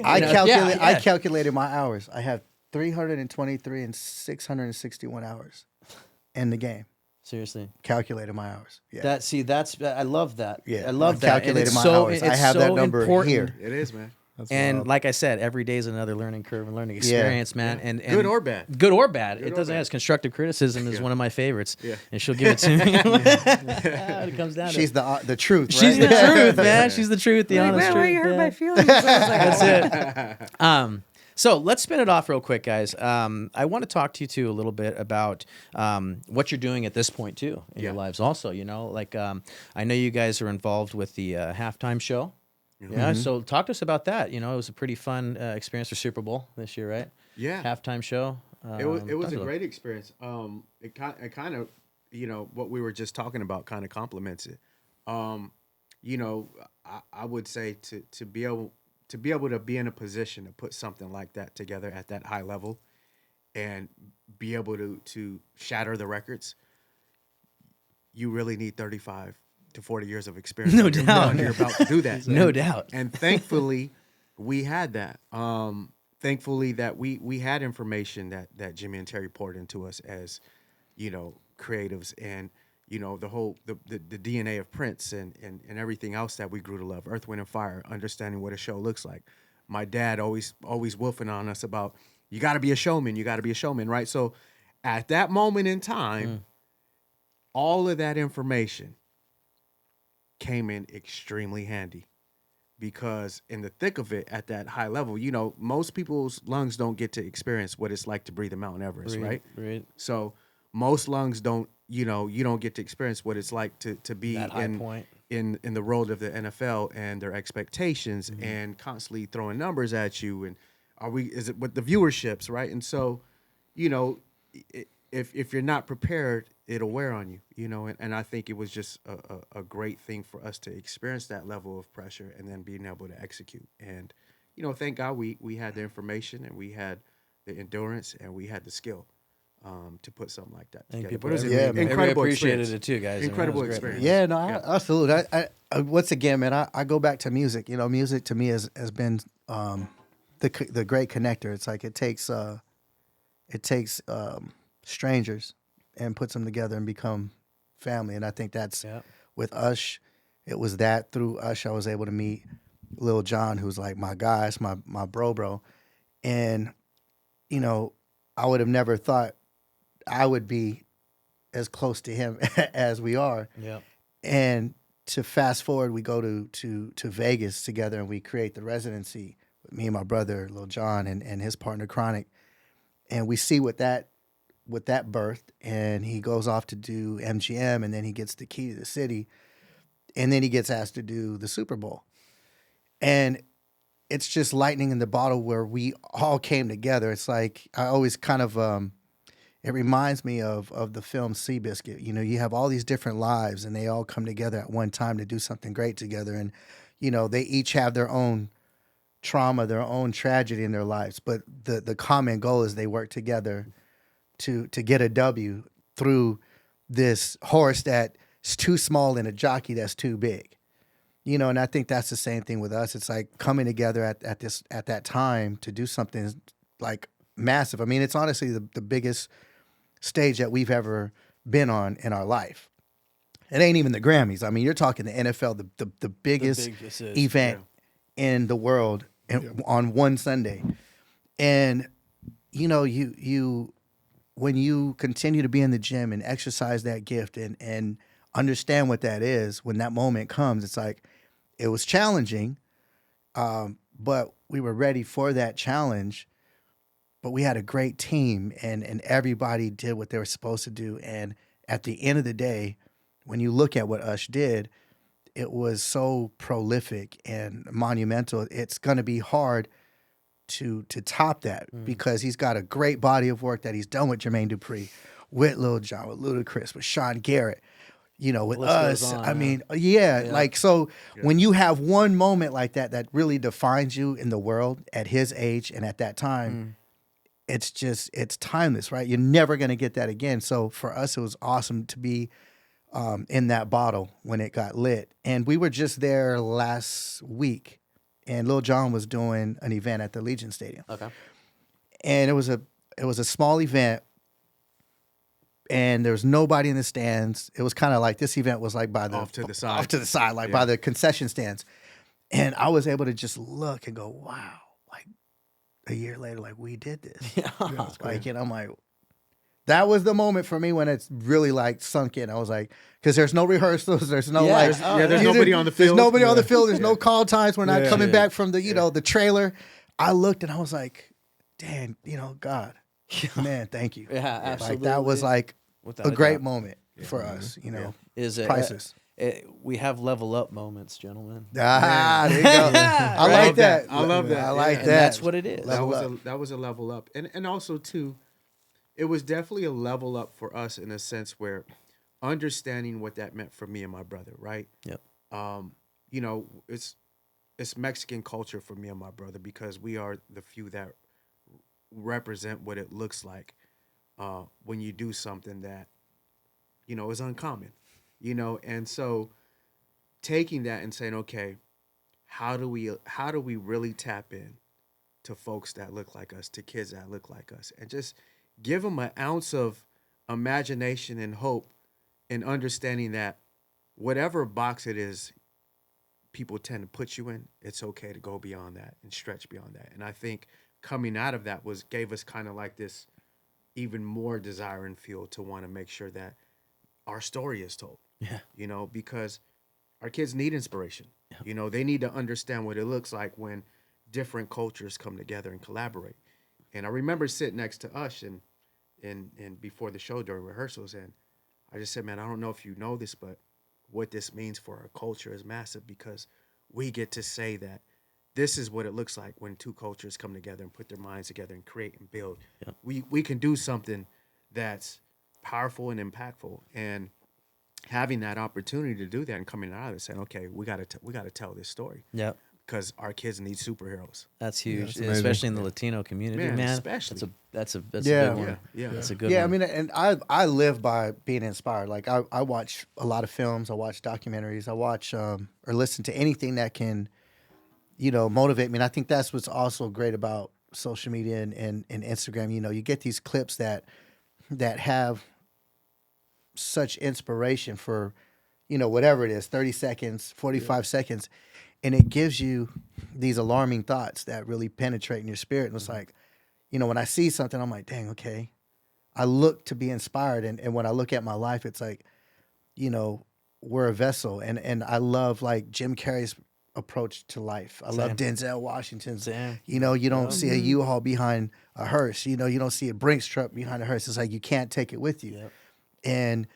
S4: I calculated.
S1: Yeah.
S4: I calculated my hours. I have 323 and 661 hours in the game.
S1: Seriously.
S4: Calculated my hours. Yeah.
S1: That's I love that.
S4: Yeah,
S1: I love
S4: I
S1: that. And
S4: calculated
S1: it's
S4: my
S1: so,
S4: hours. I
S1: it's
S4: have that
S1: so
S4: number
S1: important.
S4: here.
S3: It is, man.
S2: That's
S1: And
S2: wild.
S1: like I said, every day is another learning curve and learning experience, man. And
S3: Good or bad.
S1: Good or bad. It
S3: or
S1: doesn't
S3: bad.
S1: have constructive criticism is
S3: Yeah.
S1: one of my favorites.
S3: Yeah.
S1: And she'll give it to me. It comes down
S4: She's
S1: to
S4: the truth. Right?
S1: She's the truth, man. She's the truth, the
S5: Like,
S1: honest
S5: man,
S1: truth.
S5: why you hurt
S1: yeah.
S5: my feelings? I was like,
S1: That's it. So let's spin it off real quick, guys. I want to talk to you too a little bit about what you're doing at this point too in your
S3: Yeah.
S1: lives. Also, like I know you guys are involved with the halftime show. Yeah. So talk to us about that. It was a pretty fun experience for Super Bowl this year, right?
S3: Yeah.
S1: Halftime show.
S3: It was
S1: talk
S3: a
S1: to us.
S3: great experience. It kind of, what we were just talking about kind of complements it. I would say to be able to be in a position to put something like that together at that high level and be able to shatter the records, you really need 35 to 40 years of experience.
S1: No
S3: under-
S1: doubt.
S3: under your belt to do that.
S1: No
S3: And-
S1: doubt.
S3: And thankfully, we had that. Thankfully that we had information that Jimmy and Terry poured into us as, creatives, and the whole the DNA of Prince and everything else that we grew to love. Earth, Wind, and Fire, understanding what a show looks like. My dad always wolfing on us about, you got to be a showman, right? So at that moment in time, all of that information came in extremely handy, because in the thick of it, at that high level, most people's lungs don't get to experience what it's like to breathe a Mount Everest, right?
S1: Right.
S3: So most lungs don't, you don't get to experience what it's like to be
S1: That high point.
S3: in the world of the NFL and their expectations
S1: Mm-hmm.
S3: and constantly throwing numbers at you. And is it with the viewerships, right? And so, if you're not prepared, it'll wear on you, and I think it was just a great thing for us to experience that level of pressure and then being able to execute. And, thank God we had the information and we had the endurance and we had the skill to put something like that
S1: I think
S3: together.
S1: people
S3: But it was an
S4: yeah, man.
S3: incredible
S1: appreciated
S3: experience.
S1: it too, guys. I mean, that
S3: Incredible
S1: was great.
S3: experience.
S4: Yeah, no, I salute. I once again, man, I go back to music. Music to me has been the great connector. It's like it takes strangers and puts them together and become family. And I think that's
S1: Yeah.
S4: with Ush. It was that through Ush I was able to meet Lil Jon, who's like my guy, it's my bro. And I would have never thought I would be as close to him as we are.
S1: Yeah.
S4: And to fast forward, we go to Vegas together and we create the residency with me and my brother, Lil Jon, and his partner Chronic. And we see what that birthed, and he goes off to do MGM, and then he gets the key to the city, and then he gets asked to do the Super Bowl. And it's just lightning in the bottle where we all came together. It's like, I always kind of, it reminds me of the film Seabiscuit. You have all these different lives and they all come together at one time to do something great together. And, they each have their own trauma, their own tragedy in their lives. But the common goal is they work together to get a W through this horse that's too small and a jockey that's too big. And I think that's the same thing with us. It's like coming together at that time to do something like massive. I mean, it's honestly the biggest stage that we've ever been on in our life. It ain't even the Grammys. I mean, you're talking the NFL, the biggest event in the world on one Sunday. And you when you continue to be in the gym and exercise that gift and understand what that is, when that moment comes, it's like, it was challenging, but we were ready for that challenge. But we had a great team, and everybody did what they were supposed to do. And at the end of the day, when you look at what Ush did, it was so prolific and monumental. It's going to be hard to top that because he's got a great body of work that he's done with Jermaine Dupri, with Lil Jon, with Ludacris, with Sean Garrett, you know, with
S1: list goes
S4: us.
S1: on,
S4: I
S1: yeah.
S4: mean, like so when you have one moment like that that really defines you in the world at his age and at that time, it's timeless, right? You're never gonna get that again. So for us, it was awesome to be in that bottle when it got lit. And we were just there last week, and Lil Jon was doing an event at the Legion Stadium.
S1: Okay.
S4: And it was a small event, and there was nobody in the stands. It was kind of like this event was like by the
S3: Off to the side.
S4: like by the concession stands. And I was able to just look and go, wow, like a year later, like we did this.
S1: Yeah.
S4: Like, and I'm like, that was the moment for me when it's really like sunk in. I was like, because there's no rehearsals, there's no like,
S3: There's nobody on the field.
S4: There's nobody on the field. There's no call times. We're not
S2: Yeah.
S4: coming back from the the trailer. I looked and I was like, damn, God, man, thank you.
S1: Yeah,
S4: Like
S1: absolutely.
S4: that was like
S1: Without
S4: a great
S1: doubt.
S4: moment for us. You know,
S1: Is it
S4: priceless.
S1: we have level up moments, gentlemen.
S4: Ah, there you go. I
S1: Right?
S4: like that.
S3: I love that.
S4: I like
S3: Yeah.
S1: And
S4: that.
S1: that's what it is.
S3: That was a level up, and also too, it was definitely a level up for us in a sense where understanding what that meant for me and my brother, right?
S1: Yep.
S3: You know, it's Mexican culture for me and my brother because we are the few that represent what it looks like when you do something that is uncommon, and so taking that and saying, okay, how do we really tap in to folks that look like us, to kids that look like us, and just give them an ounce of imagination and hope and understanding that whatever box it is people tend to put you in, it's okay to go beyond that and stretch beyond that. And I think coming out of that gave us kind of like this even more desire and fuel to want to make sure that our story is told.
S1: Yeah.
S3: Because our kids need inspiration.
S1: Yeah.
S3: They need to understand what it looks like when different cultures come together and collaborate. And I remember sitting next to Ush and before the show during rehearsals, and I just said, man, I don't know if you know this, but what this means for our culture is massive because we get to say that this is what it looks like when two cultures come together and put their minds together and create and build.
S1: Yeah.
S3: We can do something that's powerful and impactful, and having that opportunity to do that and coming out of it saying, okay, we got to tell this story.
S1: Yep.
S3: Because our kids need superheroes.
S1: That's huge,
S2: that's amazing.
S1: especially in the Latino community, man.
S3: Especially.
S1: That's a
S4: Yeah.
S1: good one.
S3: Yeah.
S1: That's a good
S4: Yeah,
S1: one.
S4: I mean, and I live by being inspired. Like I watch a lot of films, I watch documentaries, I watch or listen to anything that can, motivate me. And I think that's what's also great about social media and Instagram. You get these clips that have such inspiration for, whatever it is, 30 seconds, 45 seconds. And it gives you these alarming thoughts that really penetrate in your spirit. And it's like, when I see something, I'm like, dang, okay. I look to be inspired. And when I look at my life, it's like, we're a vessel. And I love like Jim Carrey's approach to life. I love Denzel Washington's.
S1: Same.
S4: You don't see a U-Haul behind a hearse. You don't see a Brinks truck behind a hearse. It's like you can't take it with you.
S1: Yep.
S4: And,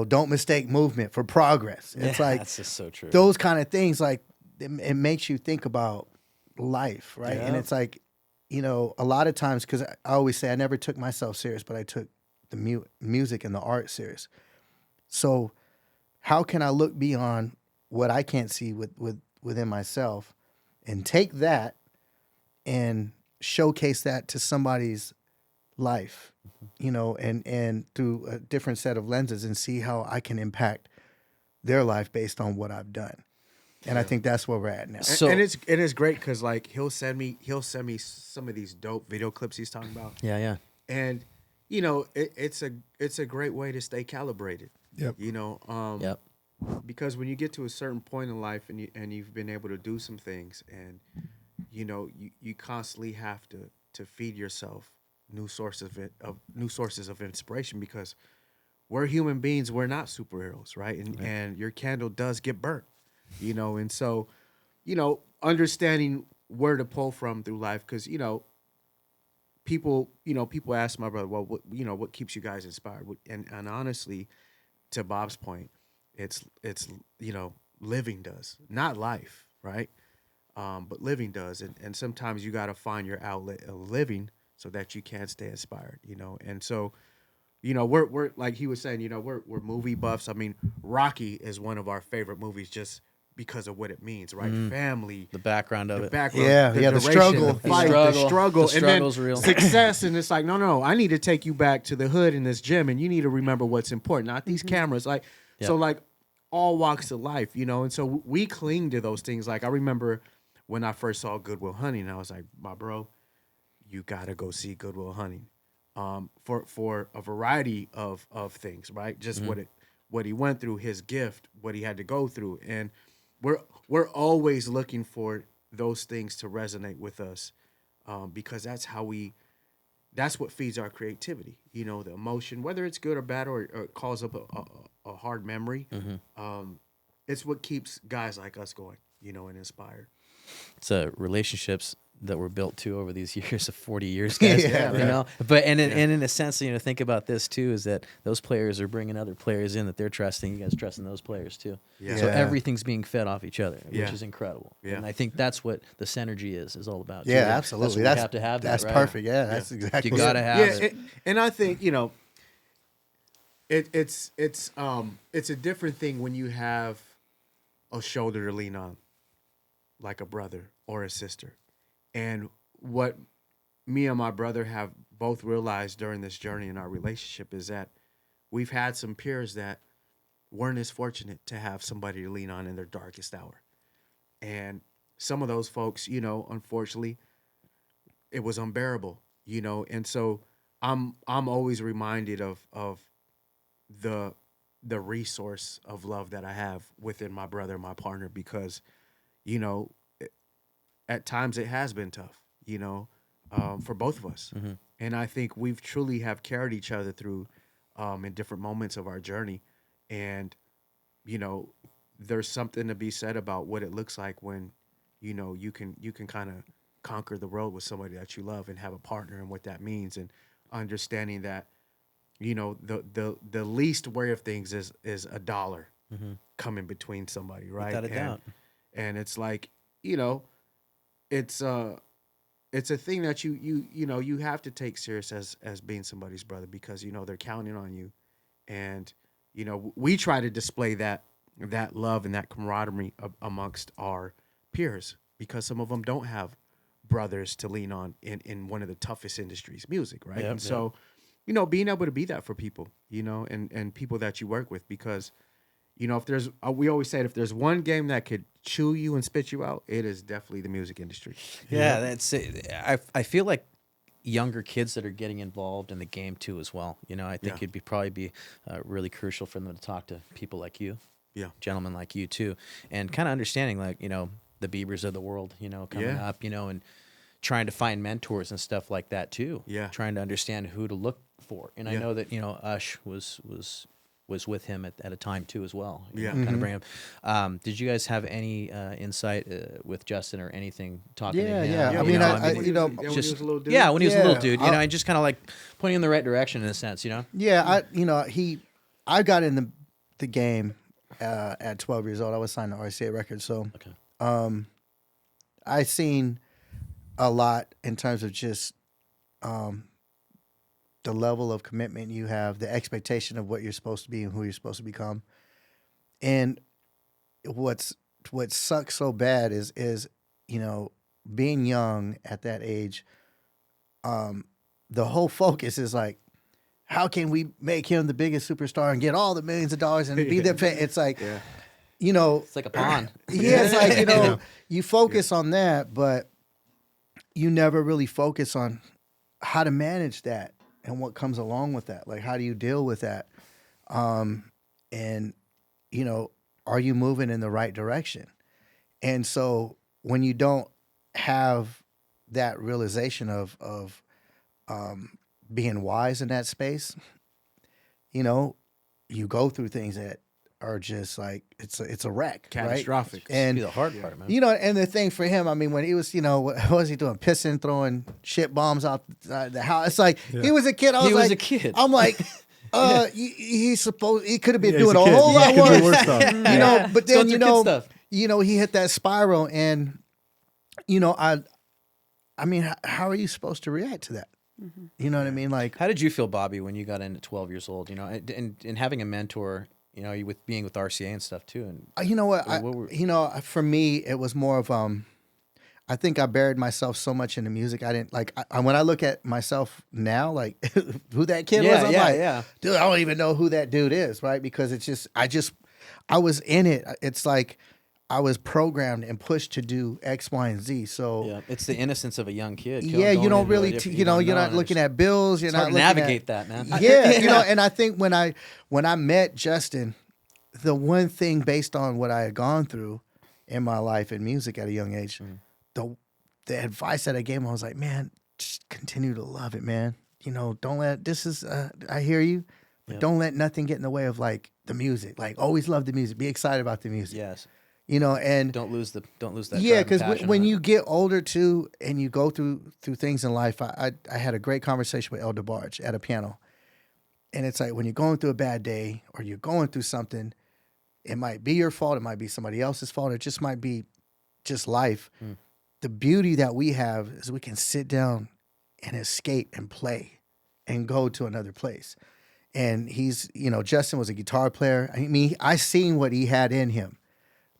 S4: don't mistake movement for progress. It's like
S1: that's just so true.
S4: those kind of things, like it makes you think about life, right? And
S1: Yeah.
S4: it's like, a lot of times, because I always say I never took myself serious, but I took the music and the art serious. So how can I look beyond what I can't see within myself and take that and showcase that to somebody's life, and through a different set of lenses and see how I can impact their life based on what I've done. And I think that's where we're at now.
S1: So-
S3: And it's great because like he'll send me some of these dope video clips he's talking about,
S1: Yeah.
S3: and it's a great way to stay calibrated.
S2: Yep.
S1: Yep.
S3: Because when you get to a certain point in life and you've been able to do some things, and you constantly have to feed yourself new sources of inspiration, because we're human beings, we're not superheroes, right? And your candle does get burnt, and so understanding where to pull from through life, because people ask my brother, well, what keeps you guys inspired? And honestly, to Bob's point, it's living does, not life, right? but living does. And sometimes you got to find your outlet of living so that you can stay inspired, you know. And so, you know, we're like he was saying, you know, we're movie buffs. I mean, Rocky is one of our favorite movies just because of what it means, right? Family,
S1: The background of
S3: the
S1: it.
S3: background,
S4: Yeah,
S3: the
S4: yeah, the
S3: duration,
S4: struggle.
S3: the fight,
S1: The
S3: the struggle,
S1: the struggle's
S3: and then
S1: real.
S3: success. And it's like, no, I need to take you back to the hood in this gym, and you need to remember what's important, not these cameras. Like, so like all walks of life, you know. And so we cling to those things. Like I remember when I first saw Good Will Hunting, I was like, my bro, you gotta go see Good Will Hunting, for a variety of things, right? Just what he went through, his gift, what he had to go through, and we're always looking for those things to resonate with us, because that's what feeds our creativity. You know, the emotion, whether it's good or bad, or it calls up a hard memory. It's what keeps guys like us going, you know, and inspired.
S1: It's relationships that were built too over these years of 40 years, guys.
S4: Yeah,
S1: you know, but and in a sense, you know, think about this too, is that those players are bringing other players in that they're trusting. You guys trusting those players too.
S3: Yeah.
S1: So
S4: Yeah.
S1: everything's being fed off each other,
S3: Yeah.
S1: which is incredible.
S3: Yeah.
S1: And I think that's what the synergy is all about. too.
S4: Yeah,
S1: That's
S4: absolutely.
S1: what we have to have.
S4: That's
S1: that, right?
S4: perfect. Yeah, that's exactly.
S1: You gotta have
S3: Yeah,
S1: it.
S3: and I think, you know, it's a different thing when you have a shoulder to lean on, like a brother or a sister. And what me and my brother have both realized during this journey in our relationship is that we've had some peers that weren't as fortunate to have somebody to lean on in their darkest hour. And some of those folks, you know, unfortunately, it was unbearable, you know. And so I'm always reminded of the resource of love that I have within my brother, my partner, because, you know, at times it has been tough, you know, for both of us. And I think we've truly have carried each other through in different moments of our journey. And, you know, there's something to be said about what it looks like when, you know, you can kind of conquer the road with somebody that you love and have a partner, and what that means, and understanding that, you know, the least way of things is $1 coming between somebody, right?
S1: Without a doubt.
S3: And it's like, you know, it's a thing that you know you have to take serious as being somebody's brother, because, you know, they're counting on you. And, you know, we try to display that love and that camaraderie amongst our peers, because some of them don't have brothers to lean on in one of the toughest industries, music, right?
S1: Yep,
S3: And so, you know, being able to be that for people, you know, and people that you work with, because, you know, if there's, we always say, if there's one game that could chew you and spit you out, it is definitely the music industry.
S1: Yeah, that's it. I feel like younger kids that are getting involved in the game too as well. You know, I think it'd probably be really crucial for them to talk to people like you, gentlemen like you too, and kind of understanding, like, you know, the Biebers of the world, you know, coming up, you know, and trying to find mentors and stuff like that too.
S3: Yeah.
S1: Trying to understand who to look for. And I know that, you know, Ush was with him at a time too as well. You know, kind of bring him. Did you guys have any insight with Justin or anything talking to him?
S4: Yeah. I
S1: You
S4: mean,
S1: know,
S4: I you know,
S3: when he
S1: just
S3: was a little dude?
S1: when he was a little
S4: Yeah,
S1: dude, you know, and just kind of like pointing in the right direction in a sense, you know.
S4: yeah, I got in the game at 12 years old. I was signed to RCA Records, so I seen a lot in terms of just the level of commitment you have, the expectation of what you're supposed to be and who you're supposed to become. And what sucks so bad is you know, being young at that age, the whole focus is like, how can we make him the biggest superstar and get all the millions of dollars and be there? It's like, you know,
S1: It's like a pawn.
S4: yeah, it's like, you know, you focus on that, but you never really focus on how to manage that and what comes along with that. Like, how do you deal with that? And, you know, are you moving in the right direction? And so when you don't have that realization of being wise in that space, you know, you go through things that are just like, it's a wreck,
S3: Catastrophic.
S4: right? And
S1: Be the hard part, man.
S4: you know, and the thing for him, I mean, when he was, you know, what was he doing? Pissing, throwing shit bombs out the house. It's like, he was a kid.
S1: He was
S4: like,
S1: a kid.
S4: I'm like, he could have been
S2: Yeah,
S4: doing
S2: he's
S4: a
S2: a kid.
S4: whole
S2: He
S4: lot
S2: could do
S4: worse.
S2: worse stuff.
S4: You know, but
S1: Going
S4: then,
S1: through kid stuff.
S4: you know, he hit that spiral, and you know, I mean, how are you supposed to react to that? You know what I mean? Like,
S1: How did you feel, Bobby, when you got in at 12 years old? You know, and having a mentor, you know, with being with RCA and stuff too. And
S4: you know what?
S1: What were-
S4: You know, for me, it was more of I think I buried myself so much into music. I didn't like when I look at myself now, like who that kid was. I'm like, dude, I don't even know who that dude is, right? Because it's just I was in it. It's like I was programmed and pushed to do X, Y, and Z. So
S1: yeah, it's the innocence of a young kid.
S4: yeah, you
S1: going
S4: don't
S1: into
S4: really,
S1: it if
S4: you know, you're not
S1: and
S4: looking
S1: it's-
S4: at bills. You're
S1: It's
S4: not
S1: hard to
S4: looking
S1: navigate
S4: at,
S1: that, man.
S4: Yeah, you know, and I think when I met Justin, the one thing based on what I had gone through in my life in music at a young age, the advice that I gave him, I was like, man, just continue to love it, man. You know, don't let I hear you, but don't let nothing get in the way of like the music. Like always love the music. Be excited about the music.
S1: Yes.
S4: You know, and
S1: Don't lose that.
S4: yeah,
S1: because
S4: because when you get older too, and you go through things in life, I had a great conversation with El DeBarge at a piano, and it's like when you're going through a bad day or you're going through something, it might be your fault, it might be somebody else's fault, it just might be just life. The beauty that we have is we can sit down and escape and play and go to another place. And he's, you know, Justin was a guitar player. I mean, I seen what he had in him.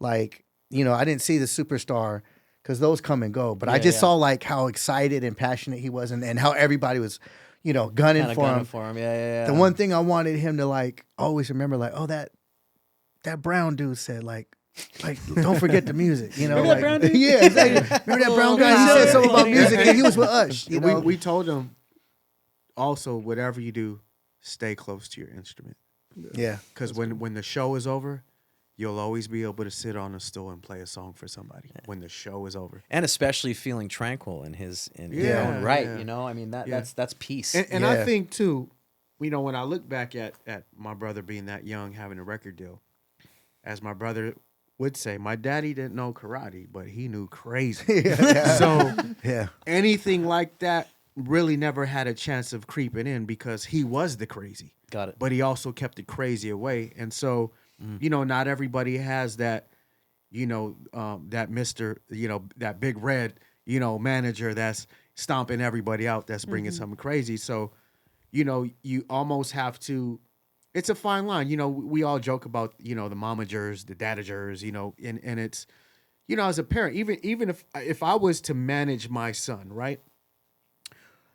S4: Like, you know, I didn't see the superstar because those come and go, but I just saw like how excited and passionate he was and how everybody was, you know, gunning
S1: Kinda
S4: for
S1: gunning
S4: him.
S1: for him. Yeah.
S4: The one thing I wanted him to like always remember, like, oh, that brown dude said like don't forget the music, you know.
S5: Remember that
S4: like,
S5: brown dude?
S4: Yeah, exactly. Remember that brown guy? He said something about music, and he was with us. You know,
S3: We told him also, whatever you do, stay close to your instrument.
S4: yeah,
S3: Because when the show is over, you'll always be able to sit on a stool and play a song for somebody when the show is over.
S1: And especially feeling tranquil in his
S3: Yeah,
S1: own right.
S3: yeah.
S1: You know, I mean that's peace.
S3: And
S4: Yeah.
S3: I think too, you know, when I look back at my brother being that young, having a record deal, as my brother would say, my daddy didn't know karate, but he knew crazy. So
S4: yeah,
S3: anything like that really never had a chance of creeping in because he was the crazy.
S1: Got it.
S3: But he also kept the crazy away. And so, you know, not everybody has that, you know, that Mr., you know, that big red, you know, manager that's stomping everybody out, that's bringing something crazy. So, you know, you almost have to, it's a fine line. You know, we all joke about, you know, the momagers, the dadagers, you know, and it's, you know, as a parent, even if I was to manage my son, right?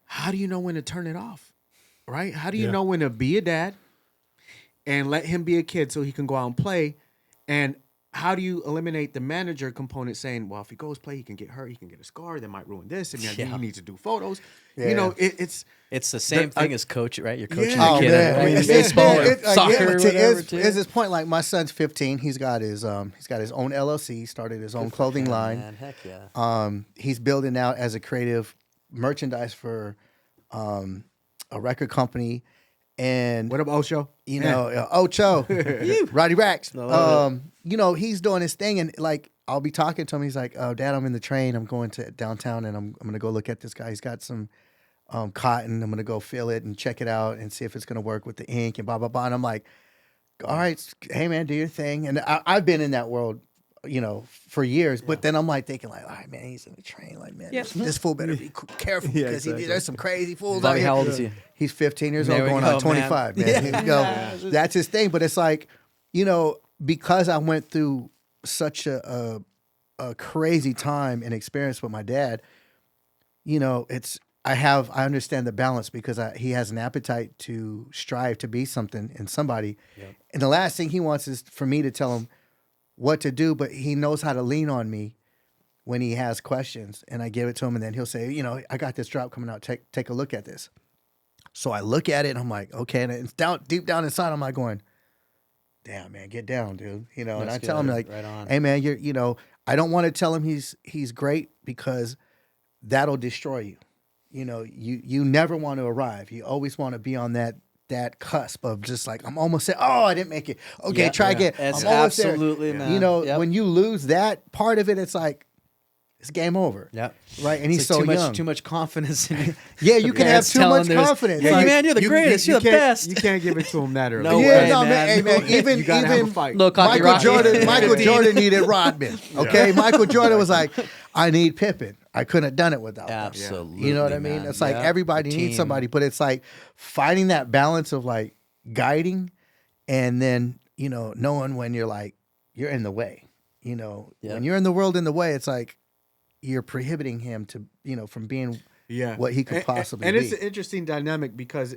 S3: How do you know when to turn it off? Right? How do you know when to be a dad and let him be a kid so he can go out and play? And how do you eliminate the manager component saying, well, if he goes play, he can get hurt, he can get a scar, that might ruin this, and then he needs to do photos. You know, it's
S1: It's the same thing as coach, right? You're coaching
S3: Yeah.
S1: the kid.
S4: man.
S1: I mean,
S4: It's-
S1: baseball or
S4: it-
S1: soccer
S4: yeah,
S1: or
S4: to
S1: whatever. too.
S4: his point, like my son's 15. He's got his own LLC. Started his own clothing line.
S1: Man, heck yeah.
S4: He's building out as a creative merchandise for a record company, and
S3: what about Osho?
S4: you know, Ocho, Roddy Racks. You know, he's doing his thing, and like I'll be talking to him. He's like, "Oh, Dad, I'm in the train. I'm going to downtown, and I'm gonna go look at this guy. He's got some cotton. I'm gonna go feel it and check it out and see if it's gonna work with the ink and blah blah blah." And I'm like, "All right, hey man, do your thing." And I've been in that world, you know, for years. But then I'm like thinking, like, all right, man, he's in the train. Like, man, this fool better be careful because there's some crazy fools out
S1: Bobby,
S4: here.
S1: how old is he?
S4: He's 15 years
S1: There
S4: old,
S1: we
S4: going
S1: go,
S4: on 25. Man,
S1: man.
S4: Here we go. That's his thing. But it's like, you know, because I went through such a crazy time and experience with my dad, you know, I understand the balance because he has an appetite to strive to be something and somebody. Yep. And the last thing he wants is for me to tell him what to do, but he knows how to lean on me when he has questions, and I give it to him, and then he'll say, you know, I got this drop coming out. Take a look at this. So I look at it, and I'm like, okay, and it's deep down inside, I'm like going, damn, man, get down, dude. You know, and I tell him like,
S1: right on.
S4: hey, man, you know, I don't want to tell him he's great because that'll destroy you. You know, you never want to arrive. You always want to be on that cusp of just like, I'm almost there. Oh, I didn't make it. Okay, try again.
S1: It's
S4: I'm almost there.
S1: absolutely, man.
S4: You know,
S1: Yep.
S4: when you lose that part of it, it's like, it's game over.
S1: Yeah.
S4: Right. And he's
S1: It's like
S4: so
S1: too
S4: young.
S1: Much, too much confidence in you.
S4: Yeah, you can have
S1: It's
S4: too
S1: telling
S4: much
S1: there's-
S4: confidence.
S1: Yeah,
S4: Like,
S1: man, you're the greatest. You're the
S3: can't-
S1: best.
S3: You can't give it to him that early.
S1: No
S4: yeah,
S1: way,
S4: no,
S1: man.
S4: Hey, man, even
S3: You gotta have a
S4: even
S3: fight.
S1: Look, Cocky
S4: Michael
S1: Rocky.
S4: Jordan, Michael Jordan needed Rodman. Okay, Michael Jordan was like, I need Pippen. I couldn't have done it without them.
S1: Absolutely.
S4: You know what I mean?
S1: man.
S4: It's like
S1: Yeah.
S4: everybody
S1: The
S4: needs
S1: team.
S4: somebody, but it's like finding that balance of like guiding and then, knowing when you're like, you're in the way.
S1: Yeah.
S4: When you're in the world in the way, it's like you're prohibiting him to, from being what he could possibly
S3: and
S4: be.
S3: it's an interesting dynamic because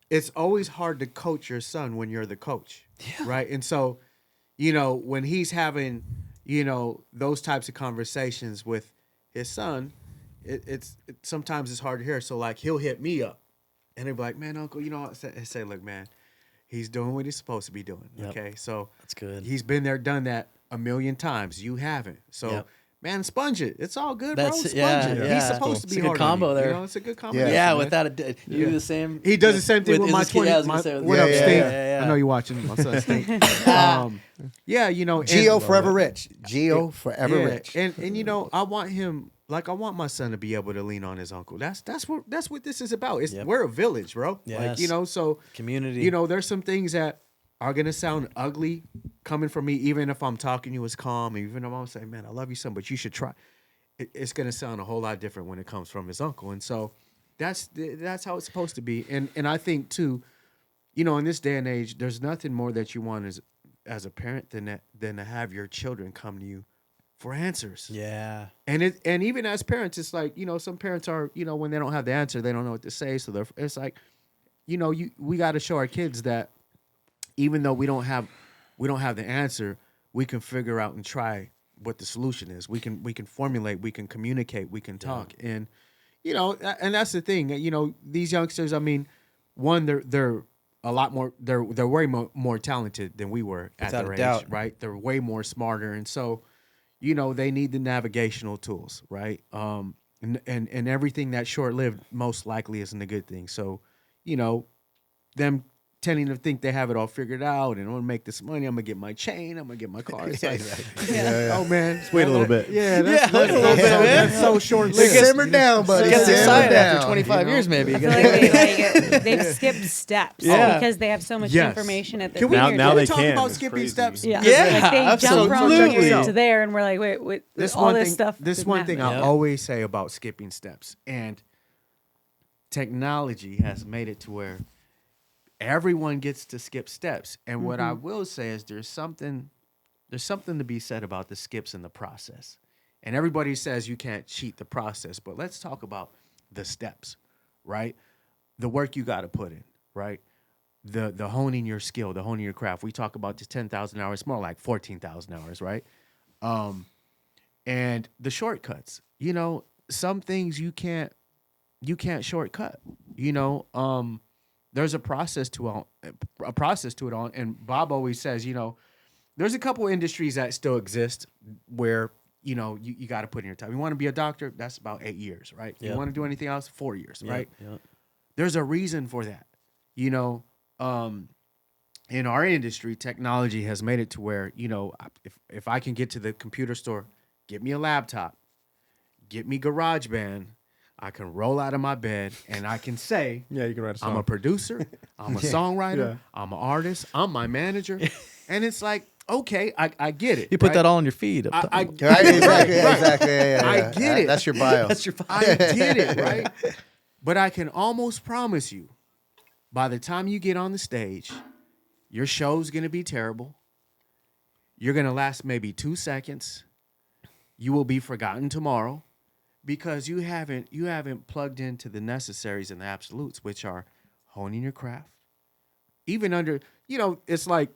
S3: it's always hard to coach your son when you're the coach. Right. And so, when he's having, those types of conversations with his son, sometimes it's hard to hear. So like he'll hit me up and he'll be like, man, uncle, I say, look, man, he's doing what he's supposed to be doing.
S1: Yep.
S3: Okay. So
S1: That's good.
S3: he's been there, done that a million times. You haven't. So
S1: Yep.
S3: man, sponge it. It's all good, bro.
S1: That's
S3: Sponge
S1: yeah,
S3: it.
S1: yeah.
S3: He's supposed to
S1: It's
S3: be
S1: a good
S3: hard on
S1: combo
S3: you.
S1: there.
S3: It's a good combination.
S1: Yeah,
S3: man.
S1: without a you do the same.
S3: He does the same thing with my
S1: his kid.
S3: 20.
S1: Yeah, I was gonna say,
S3: What
S4: Yeah,
S3: up,
S4: yeah,
S3: Stink?
S1: yeah.
S3: I know you're watching. My son Stink. Yeah,
S4: Geo
S3: and-
S4: forever rich. Geo forever
S3: yeah,
S4: rich.
S3: And I want him I want my son to be able to lean on his uncle. That's what this is about.
S1: Yep.
S3: We're a village, bro.
S1: Yes.
S3: Like, so
S1: Community.
S3: there's some things that are gonna sound ugly coming from me, even if I'm talking to you as calm, even if I'm saying, man, I love you, son, but you should try. It's gonna sound a whole lot different when it comes from his uncle. And so that's how it's supposed to be. And I think too, in this day and age, there's nothing more that you want as a parent than to have your children come to you for answers.
S1: Yeah.
S3: And even as parents, it's like, some parents are, when they don't have the answer, they don't know what to say. So it's like, we got to show our kids that even though we don't have the answer, we can figure out and try what the solution is. We can formulate, we can communicate, we can talk. And, and that's the thing, these youngsters, I mean, one, they're a lot more, they're way more talented than we were at
S1: Without
S3: their
S1: a
S3: age,
S1: doubt.
S3: right? They're way more smarter. And so, they need the navigational tools, right? And everything that's short-lived most likely isn't a good thing. So, them tending to think they have it all figured out and I'm gonna make this money, I'm gonna get my chain, I'm gonna get my car. It's like, oh man, just
S2: wait a little bit.
S3: Yeah,
S1: wait a little bit, man.
S3: that's so short-lived.
S4: Simmer down, buddy.
S1: It gets
S4: Simmer
S1: excited
S4: down.
S1: after 25 years, maybe.
S5: I feel like they've skipped steps
S1: Yeah.
S5: because they have so much
S3: Yes.
S5: information at their
S3: Can we,
S2: Now-
S5: fingertips.
S2: now
S3: can we
S2: they
S3: talk
S2: can.
S3: about
S2: It's
S3: skipping
S2: crazy.
S3: steps?
S5: Yeah,
S1: Yeah,
S5: like they jump from
S1: absolutely.
S5: here to there, and we're like, wait,
S3: This
S5: all
S3: one
S5: this
S3: thing,
S5: stuff.
S3: This
S5: didn't
S3: one thing
S5: happen.
S3: I
S1: Yep.
S3: always say about skipping steps, and technology has made it to where everyone gets to skip steps. And what I will say is there's something to be said about the skips in the process. And everybody says you can't cheat the process, but let's talk about the steps, right? The work you got to put in, right? The honing your skill, the honing your craft. We talk about this 10,000 hours, more like 14,000 hours, right? And the shortcuts, some things you can't shortcut, there's a process to it all. And Bob always says, there's a couple industries that still exist where, you got to put in your time. You want to be a doctor? That's about 8 years, right?
S1: Yep.
S3: You want to do anything else? 4 years, right?
S1: Yep.
S3: There's a reason for that. In our industry, technology has made it to where, if I can get to the computer store, get me a laptop, get me GarageBand, I can roll out of my bed and I can say,
S2: Yeah, you can write a song.
S3: I'm a producer, I'm a songwriter,
S2: Yeah.
S3: I'm an artist, I'm my manager. And it's like, okay, I get it.
S1: You put
S3: right?
S1: that all on your feed.
S3: I
S4: Right, exactly. Yeah.
S3: I get it.
S4: That's your bio.
S1: That's your
S3: I get it, right? But I can almost promise you, by the time you get on the stage, your show's gonna be terrible. You're gonna last maybe 2 seconds. You will be forgotten tomorrow because you haven't plugged into the necessaries and the absolutes, which are honing your craft. Even under, it's like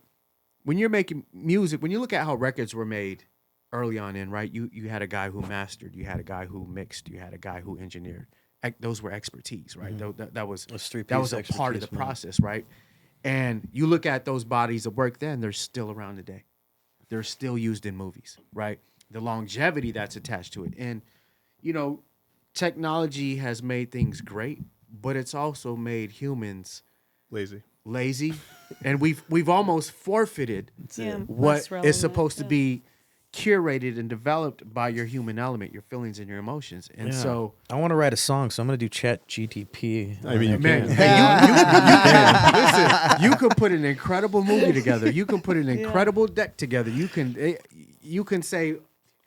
S3: when you're making music, when you look at how records were made early on in, right? You had a guy who mastered, you had a guy who mixed, you had a guy who engineered. Those were expertise, right? That was
S1: Those three
S3: that was a
S1: pieces
S3: part of the
S1: expertise, man.
S3: process, right? And you look at those bodies of work then, they're still around today. They're still used in movies, right? The longevity that's attached to it. And, technology has made things great, but it's also made humans
S2: Lazy.
S3: and we've almost forfeited
S5: Yeah,
S3: what
S5: less
S3: is
S5: relevant,
S3: supposed to
S5: yeah.
S3: be curated and developed by your human element, your feelings and your emotions. And so,
S1: I want to write a song, so I'm going to do Chat GTP.
S2: I mean, you
S3: man,
S2: can.
S3: listen, you can put an incredible movie together. You can put an incredible deck together. You can say,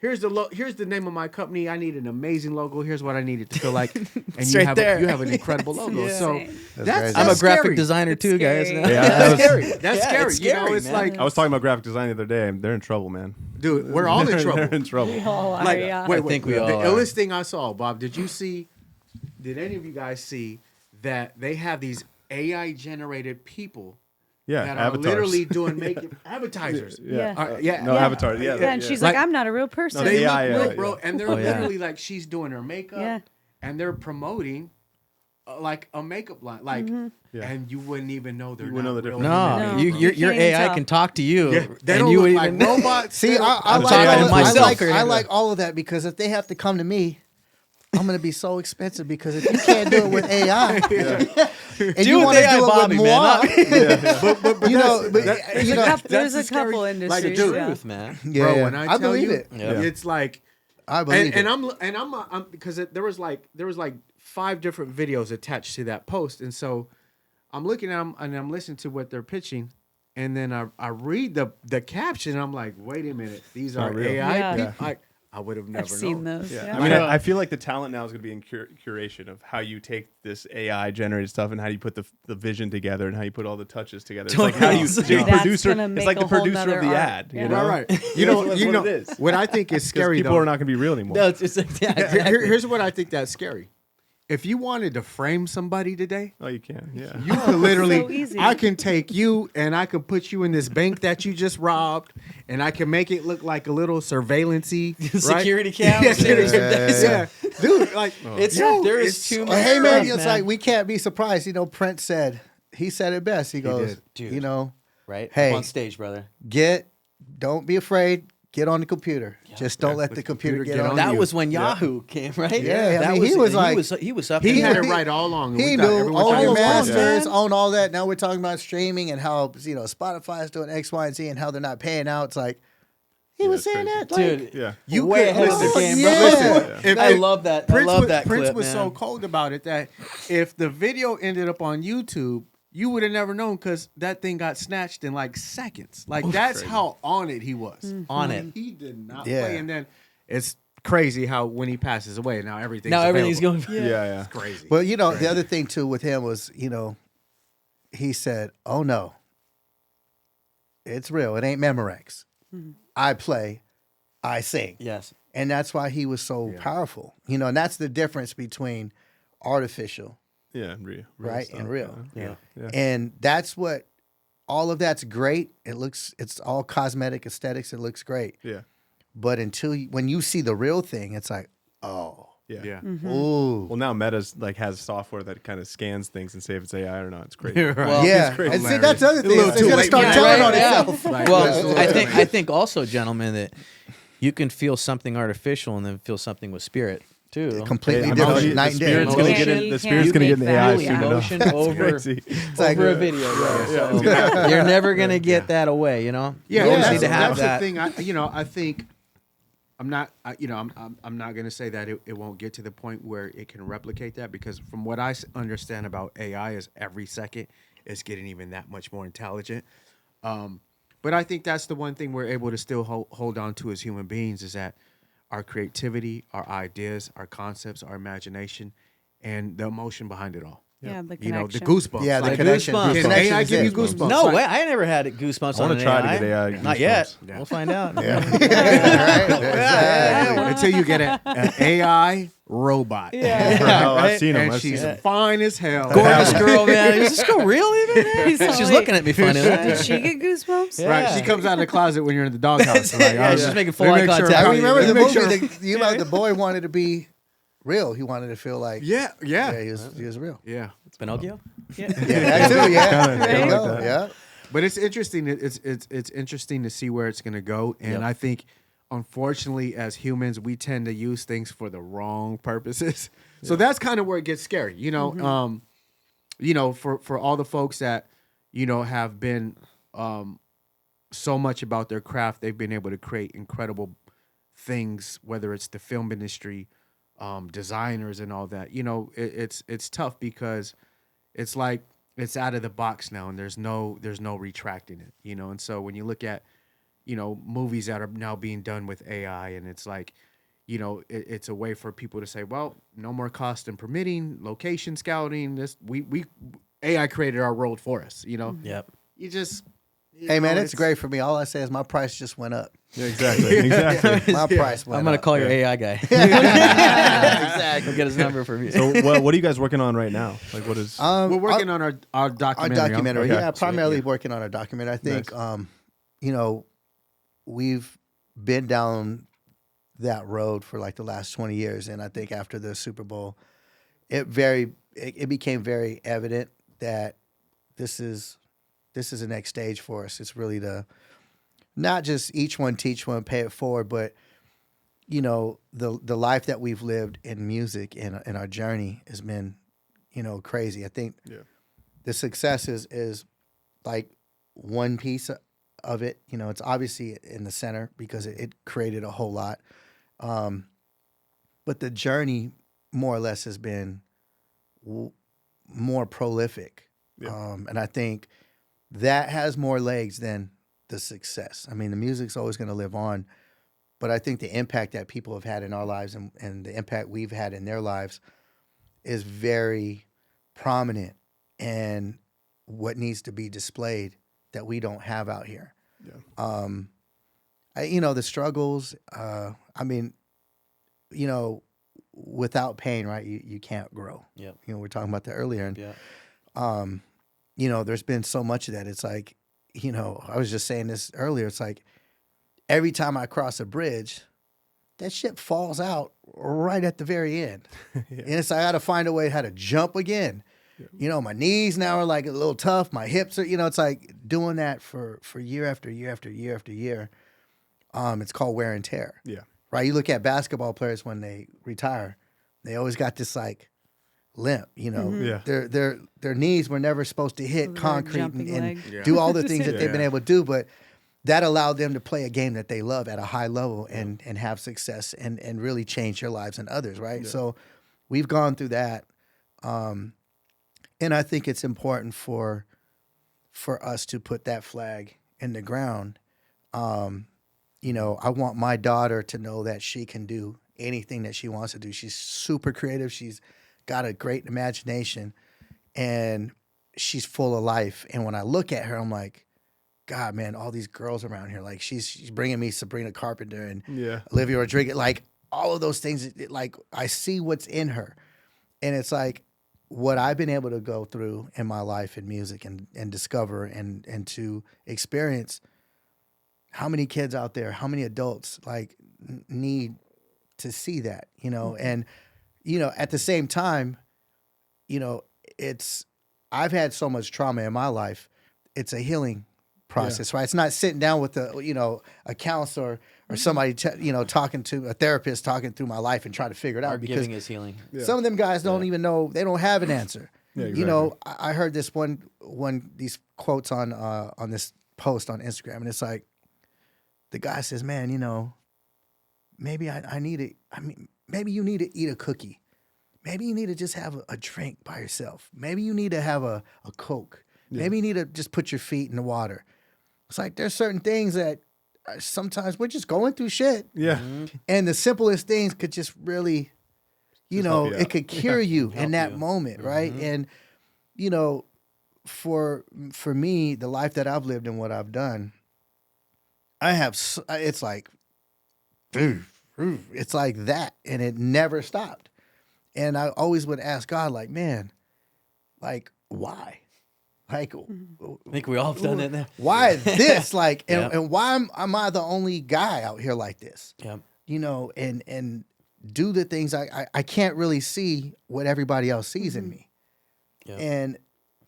S3: here's the name of my company. I need an amazing logo. Here's what I need it to feel like, and
S1: It's
S3: you
S1: right
S3: have
S1: there.
S3: you have an incredible logo.
S1: Yeah.
S3: So
S5: Insane.
S3: that's
S1: I'm a graphic
S3: scary.
S1: designer too, guys.
S5: scary.
S2: Yeah,
S3: That's scary. That's
S1: Yeah,
S3: scary.
S1: it's
S3: You know,
S1: scary,
S3: it's
S1: man.
S3: like,
S2: I was talking about graphic design the other day. They're in trouble, man.
S3: dude, we're all in
S2: They're
S3: trouble.
S2: in trouble.
S5: We all are,
S3: Like,
S5: yeah.
S3: wait,
S1: I think we
S3: the
S1: all are.
S3: illest thing I saw, Bob. Did any of you guys see that they have these AI generated people
S2: Yeah,
S3: that are
S2: avatars.
S3: literally doing makeup advertisers?
S5: Yeah.
S3: Yeah.
S2: No,
S5: Yeah.
S2: avatar. Yeah,
S5: Yeah, and she's like,
S3: Like-
S5: I'm not a real person.
S2: No,
S3: They
S2: AI,
S3: look real,
S2: yeah,
S3: bro,
S2: yeah.
S3: and they're
S1: Oh, yeah.
S3: literally like she's doing her makeup,
S5: Yeah.
S3: and they're promoting like a makeup line, like,
S2: Yeah.
S3: and you wouldn't even know they're
S2: You wouldn't
S3: not
S2: know the
S3: real
S2: difference.
S3: human
S1: No,
S3: beings,
S5: You
S3: bro.
S1: your
S5: can't even
S1: AI
S5: tell.
S1: can talk to you,
S3: Yeah, they
S1: and
S3: don't
S1: you
S3: look
S1: would
S3: like
S1: even know.
S3: robots.
S4: See,
S3: They don't-
S4: I
S1: I'm
S4: like
S1: talking to
S4: all,
S1: myself here.
S4: I like all of that because if they have to come to me, I'm gonna be so expensive because if you can't do it with AI, and
S1: Do
S4: you
S1: with
S4: want to
S1: AI,
S4: do it
S1: Bobby,
S4: with
S1: man.
S4: moi,
S3: but
S4: you know, but,
S3: that's-
S4: you know,
S3: that's
S5: There's
S3: the
S5: a couple
S3: scary-
S5: industries.
S3: like, dude,
S5: yeah.
S1: Truth, man.
S4: yeah,
S3: bro,
S4: yeah.
S3: when I tell
S4: believe
S3: you,
S4: it.
S1: Yeah.
S3: it's like,
S4: I believe
S3: and
S4: it.
S3: I'm because there was like 5 different videos attached to that post, and so I'm looking at them and I'm listening to what they're pitching, and then I read the caption, and I'm like, wait a minute, these are
S2: not real.
S3: AI
S5: Yeah.
S3: people. I would have never
S5: I've seen
S3: known.
S5: those.
S2: Yeah.
S5: Yeah.
S2: I mean, I feel like the talent now is going to be in curation of how you take this AI generated stuff and how you put the vision together and how you put all the touches together. It's like how do you
S1: That's
S2: the
S5: gonna
S2: producer?
S5: make
S2: It's like
S5: a
S2: the
S5: whole
S2: producer
S5: nother
S2: of the
S5: art.
S2: ad.
S5: Yeah.
S2: You know,
S3: Right.
S2: That's what it is.
S3: What I think is
S2: Because
S3: scary
S2: people
S3: though.
S2: are not going to be real anymore.
S1: No, it's yeah, exactly.
S3: Here's what I think that's scary. If you wanted to frame somebody today,
S2: Oh, you can. Yeah.
S3: you could literally,
S5: so easy.
S3: I can take you and I could put you in this bank that you just robbed, and I can make it look like a little surveillancy right?
S1: Security cam.
S3: Yeah, yeah. Dude, like
S1: It's
S3: yo,
S1: there
S3: it's
S1: is too
S4: Well,
S1: much.
S4: hey man,
S1: stuff,
S4: it's like we can't be surprised. You know, Prince said he said it best. He goes,
S3: did.
S1: Dude.
S4: you know,
S1: right.
S4: Hey.
S1: Up on stage, brother.
S4: don't be afraid. Get on the computer. Just don't let the computer get on
S3: you.
S1: That was when Yahoo came, right?
S4: Yeah, I
S1: that
S4: mean, he was like-
S1: he was up.
S3: he
S1: there.
S3: had it right all along. and
S4: He
S3: we thought
S4: knew
S3: everyone
S4: own
S3: thought
S4: your
S3: it was
S4: masters,
S3: bad.
S4: own all that. Now we're talking about streaming and how Spotify is doing X, Y, and Z and how they're not paying out. It's like he was
S2: it's
S4: saying
S2: crazy.
S4: that, like,
S1: Dude,
S2: Yeah.
S3: You
S1: way
S3: could
S1: ahead of the
S3: listen,
S1: game,
S4: yeah.
S1: bro.
S3: Listen,
S1: I love that. I love that
S3: Prince
S1: clip,
S3: was
S1: man.
S3: so cold about it that if the video ended up on YouTube, you would have never known because that thing got snatched in like seconds. Like that's how on it he was.
S1: On it.
S3: He did not
S4: Yeah.
S3: play. And then it's crazy how when he passes away, now everything's
S1: Now everything's
S3: available.
S1: going.
S2: Yeah.
S3: crazy.
S4: Well, the other thing too with him was, he said, "Oh no, it's real. It ain't Memorex. I play, I sing."
S1: Yes.
S4: And that's why he was so powerful. And that's the difference between artificial,
S2: Yeah. Real
S4: right,
S2: stuff,
S4: and real.
S2: Yeah. Yeah.
S4: And that's what all of that's great. It's all cosmetic aesthetics. It looks great.
S2: Yeah.
S4: But when you see the real thing, it's like, oh,
S2: Yeah.
S3: yeah.
S4: ooh.
S2: Well, now Meta's has software that kind of scans things and say if it's AI or not. It's crazy.
S1: Well,
S4: Yeah,
S2: crazy.
S4: and see that's the other thing.
S3: little
S4: It's
S3: too
S4: gonna
S3: late.
S4: start
S3: Yeah,
S4: telling
S3: right,
S4: on
S1: yeah.
S4: itself.
S3: Right.
S1: Well,
S3: That's
S1: I think also, gentlemen, that you can feel something artificial and then feel something with spirit too.
S4: Completely
S2: I'm
S4: different,
S2: telling you,
S4: night
S2: the
S4: and day.
S2: spirit's gonna
S5: Emotion.
S2: get in.
S5: You
S2: The
S5: can't
S2: spirit's gonna get in the
S5: make
S2: AI
S5: that.
S2: soon enough.
S1: Emotion
S2: That's
S1: over
S2: crazy.
S4: like
S1: over a
S4: a-
S1: video. Bro. So you're never gonna get that away. You know.
S3: Yeah,
S1: You always
S3: that's,
S1: need to have
S3: that's
S1: that.
S3: the thing. I think I'm not. I'm not going to say that it won't get to the point where it can replicate that because from what I understand about AI is every second it's getting even that much more intelligent. But I think that's the one thing we're able to still hold on to as human beings is that our creativity, our ideas, our concepts, our imagination, and the emotion behind it all.
S5: Yeah, the
S3: You know, the
S5: connection.
S3: goosebumps.
S4: Yeah, the
S3: Like,
S4: connection.
S1: goosebumps.
S4: The
S3: Can
S4: connection
S3: AI
S4: is
S3: give you
S4: it.
S3: goosebumps?
S1: No
S3: Like-
S1: way! I never had it goosebumps
S2: I
S1: on
S2: wanna
S1: an
S2: try to
S1: AI.
S2: get AI
S1: Not yet.
S3: Yeah.
S1: We'll find out.
S4: Right? Exactly.
S3: Until you get an AI robot.
S1: Yeah,
S2: Oh,
S1: right?
S2: I've seen them.
S3: And
S2: I've seen
S3: she's
S2: them.
S3: fine as hell.
S1: Gorgeous girl, man. Is this girl real even?
S5: He's
S1: She's
S5: like-
S1: looking at me funny.
S5: Did she get goosebumps?
S1: Yeah.
S3: Right, she comes out of the closet when you're in the doghouse. Like,
S1: Yeah,
S3: oh,
S1: she's making full
S3: let me
S1: eye
S3: make sure-
S1: contact.
S4: I remember the
S3: let me
S4: movie.
S3: make sure-
S4: The boy wanted to be real. He wanted to feel like
S3: Yeah, yeah,
S4: he was real.
S3: yeah.
S1: Pinocchio.
S4: Yeah, that too. Yeah,
S2: Kinda
S4: there you
S2: like
S4: go.
S2: that.
S4: Yeah.
S3: But it's interesting. It's interesting to see where it's going to go, and
S1: Yep.
S3: I think, unfortunately, as humans, we tend to use things for the wrong purposes. So that's kind of where it gets scary. For all the folks that have been so much about their craft, they've been able to create incredible things. Whether it's the film industry, designers, and all that. It's tough because it's like it's out of the box now, and there's no retracting it. And so when you look at movies that are now being done with AI, and it's like, it's a way for people to say, well, no more cost and permitting, location scouting. This we AI created our world for us.
S1: Yep.
S3: You just,
S4: Hey man, it's great for me. All I say is my price just went up.
S2: Yeah, exactly.
S4: My price went
S1: I'm gonna
S4: up.
S1: call your AI guy.
S4: Exactly.
S1: We'll get his number from you.
S2: So what are you guys working on right now? Like what is?
S3: We're working on our
S4: Our
S3: documentary.
S4: documentary.
S2: Okay.
S4: Yeah, primarily working on our documentary. I think, we've been down that road for like the last 20 years. And I think after the Super Bowl, it became very evident that this is the next stage for us. It's really not just each one teach one, pay it forward, but the life that we've lived in music and our journey has been, crazy. I think the success is like one piece of it. It's obviously in the center because it created a whole lot. But the journey more or less has been more prolific.
S2: Yeah.
S4: And I think that has more legs than the success. I mean, the music's always going to live on, but I think the impact that people have had in our lives and the impact we've had in their lives is very prominent and what needs to be displayed that we don't have out here.
S2: Yeah.
S4: The struggles, without pain, right? You can't grow.
S1: Yep.
S4: We're talking about that earlier. And,
S1: Yeah.
S4: there's been so much of that. It's like, I was just saying this earlier. It's like every time I cross a bridge, that shit falls out right at the very end. And it's like I got to find a way how to jump again. Yeah. My knees now are like a little tough. My hips are, it's like doing that for year after year after year after year. It's called wear and tear.
S2: Yeah.
S4: Right? You look at basketball players when they retire, they always got this like limp,
S2: Yeah.
S4: Their knees were never supposed to hit
S5: Their
S4: concrete
S5: jumping
S4: and
S5: leg.
S4: do all the things that they've been
S2: Yeah.
S4: able to do, but that allowed them to play a game that they love at a high level and have success and really change their lives and others, right?
S2: Yeah.
S4: So we've gone through that. And I think it's important for us to put that flag in the ground. I want my daughter to know that she can do anything that she wants to do. She's super creative. She's got a great imagination and she's full of life. And when I look at her, I'm like, God, man, all these girls around here, like she's bringing me Sabrina Carpenter and
S2: Yeah.
S4: Olivia Rodrigo, like all of those things, like I see what's in her. And it's like what I've been able to go through in my life in music and discover and to experience. How many kids out there, how many adults like need to see that, and, at the same time, I've had so much trauma in my life. It's a healing process, right? It's not sitting down with a counselor or somebody, talking to a therapist, talking through my life and trying to figure it out
S1: Our
S4: because
S1: giving is healing.
S2: Yeah.
S4: some of them guys don't even know, they don't have an answer.
S2: Yeah, exactly.
S4: I heard this these quotes on this post on Instagram, and it's like, the guy says, man, maybe maybe you need to eat a cookie. Maybe you need to just have a drink by yourself. Maybe you need to have a Coke.
S2: Yeah.
S4: Maybe you need to just put your feet in the water. It's like there's certain things that sometimes we're just going through shit.
S2: Yeah.
S4: And the simplest things could just really,
S2: Just help you
S4: it
S2: out.
S4: could cure you in
S1: Help
S4: that
S1: you.
S4: moment, right? And, for me, the life that I've lived and what I've done, it's like that, and it never stopped. And I always would ask God, like, man, like, why? Like,
S1: I think we all have done it now.
S4: why this? Like,
S1: Yeah.
S4: and why am I the only guy out here like this?
S1: Yep.
S4: And do the things I can't really see what everybody else sees in me.
S1: Yeah.
S4: And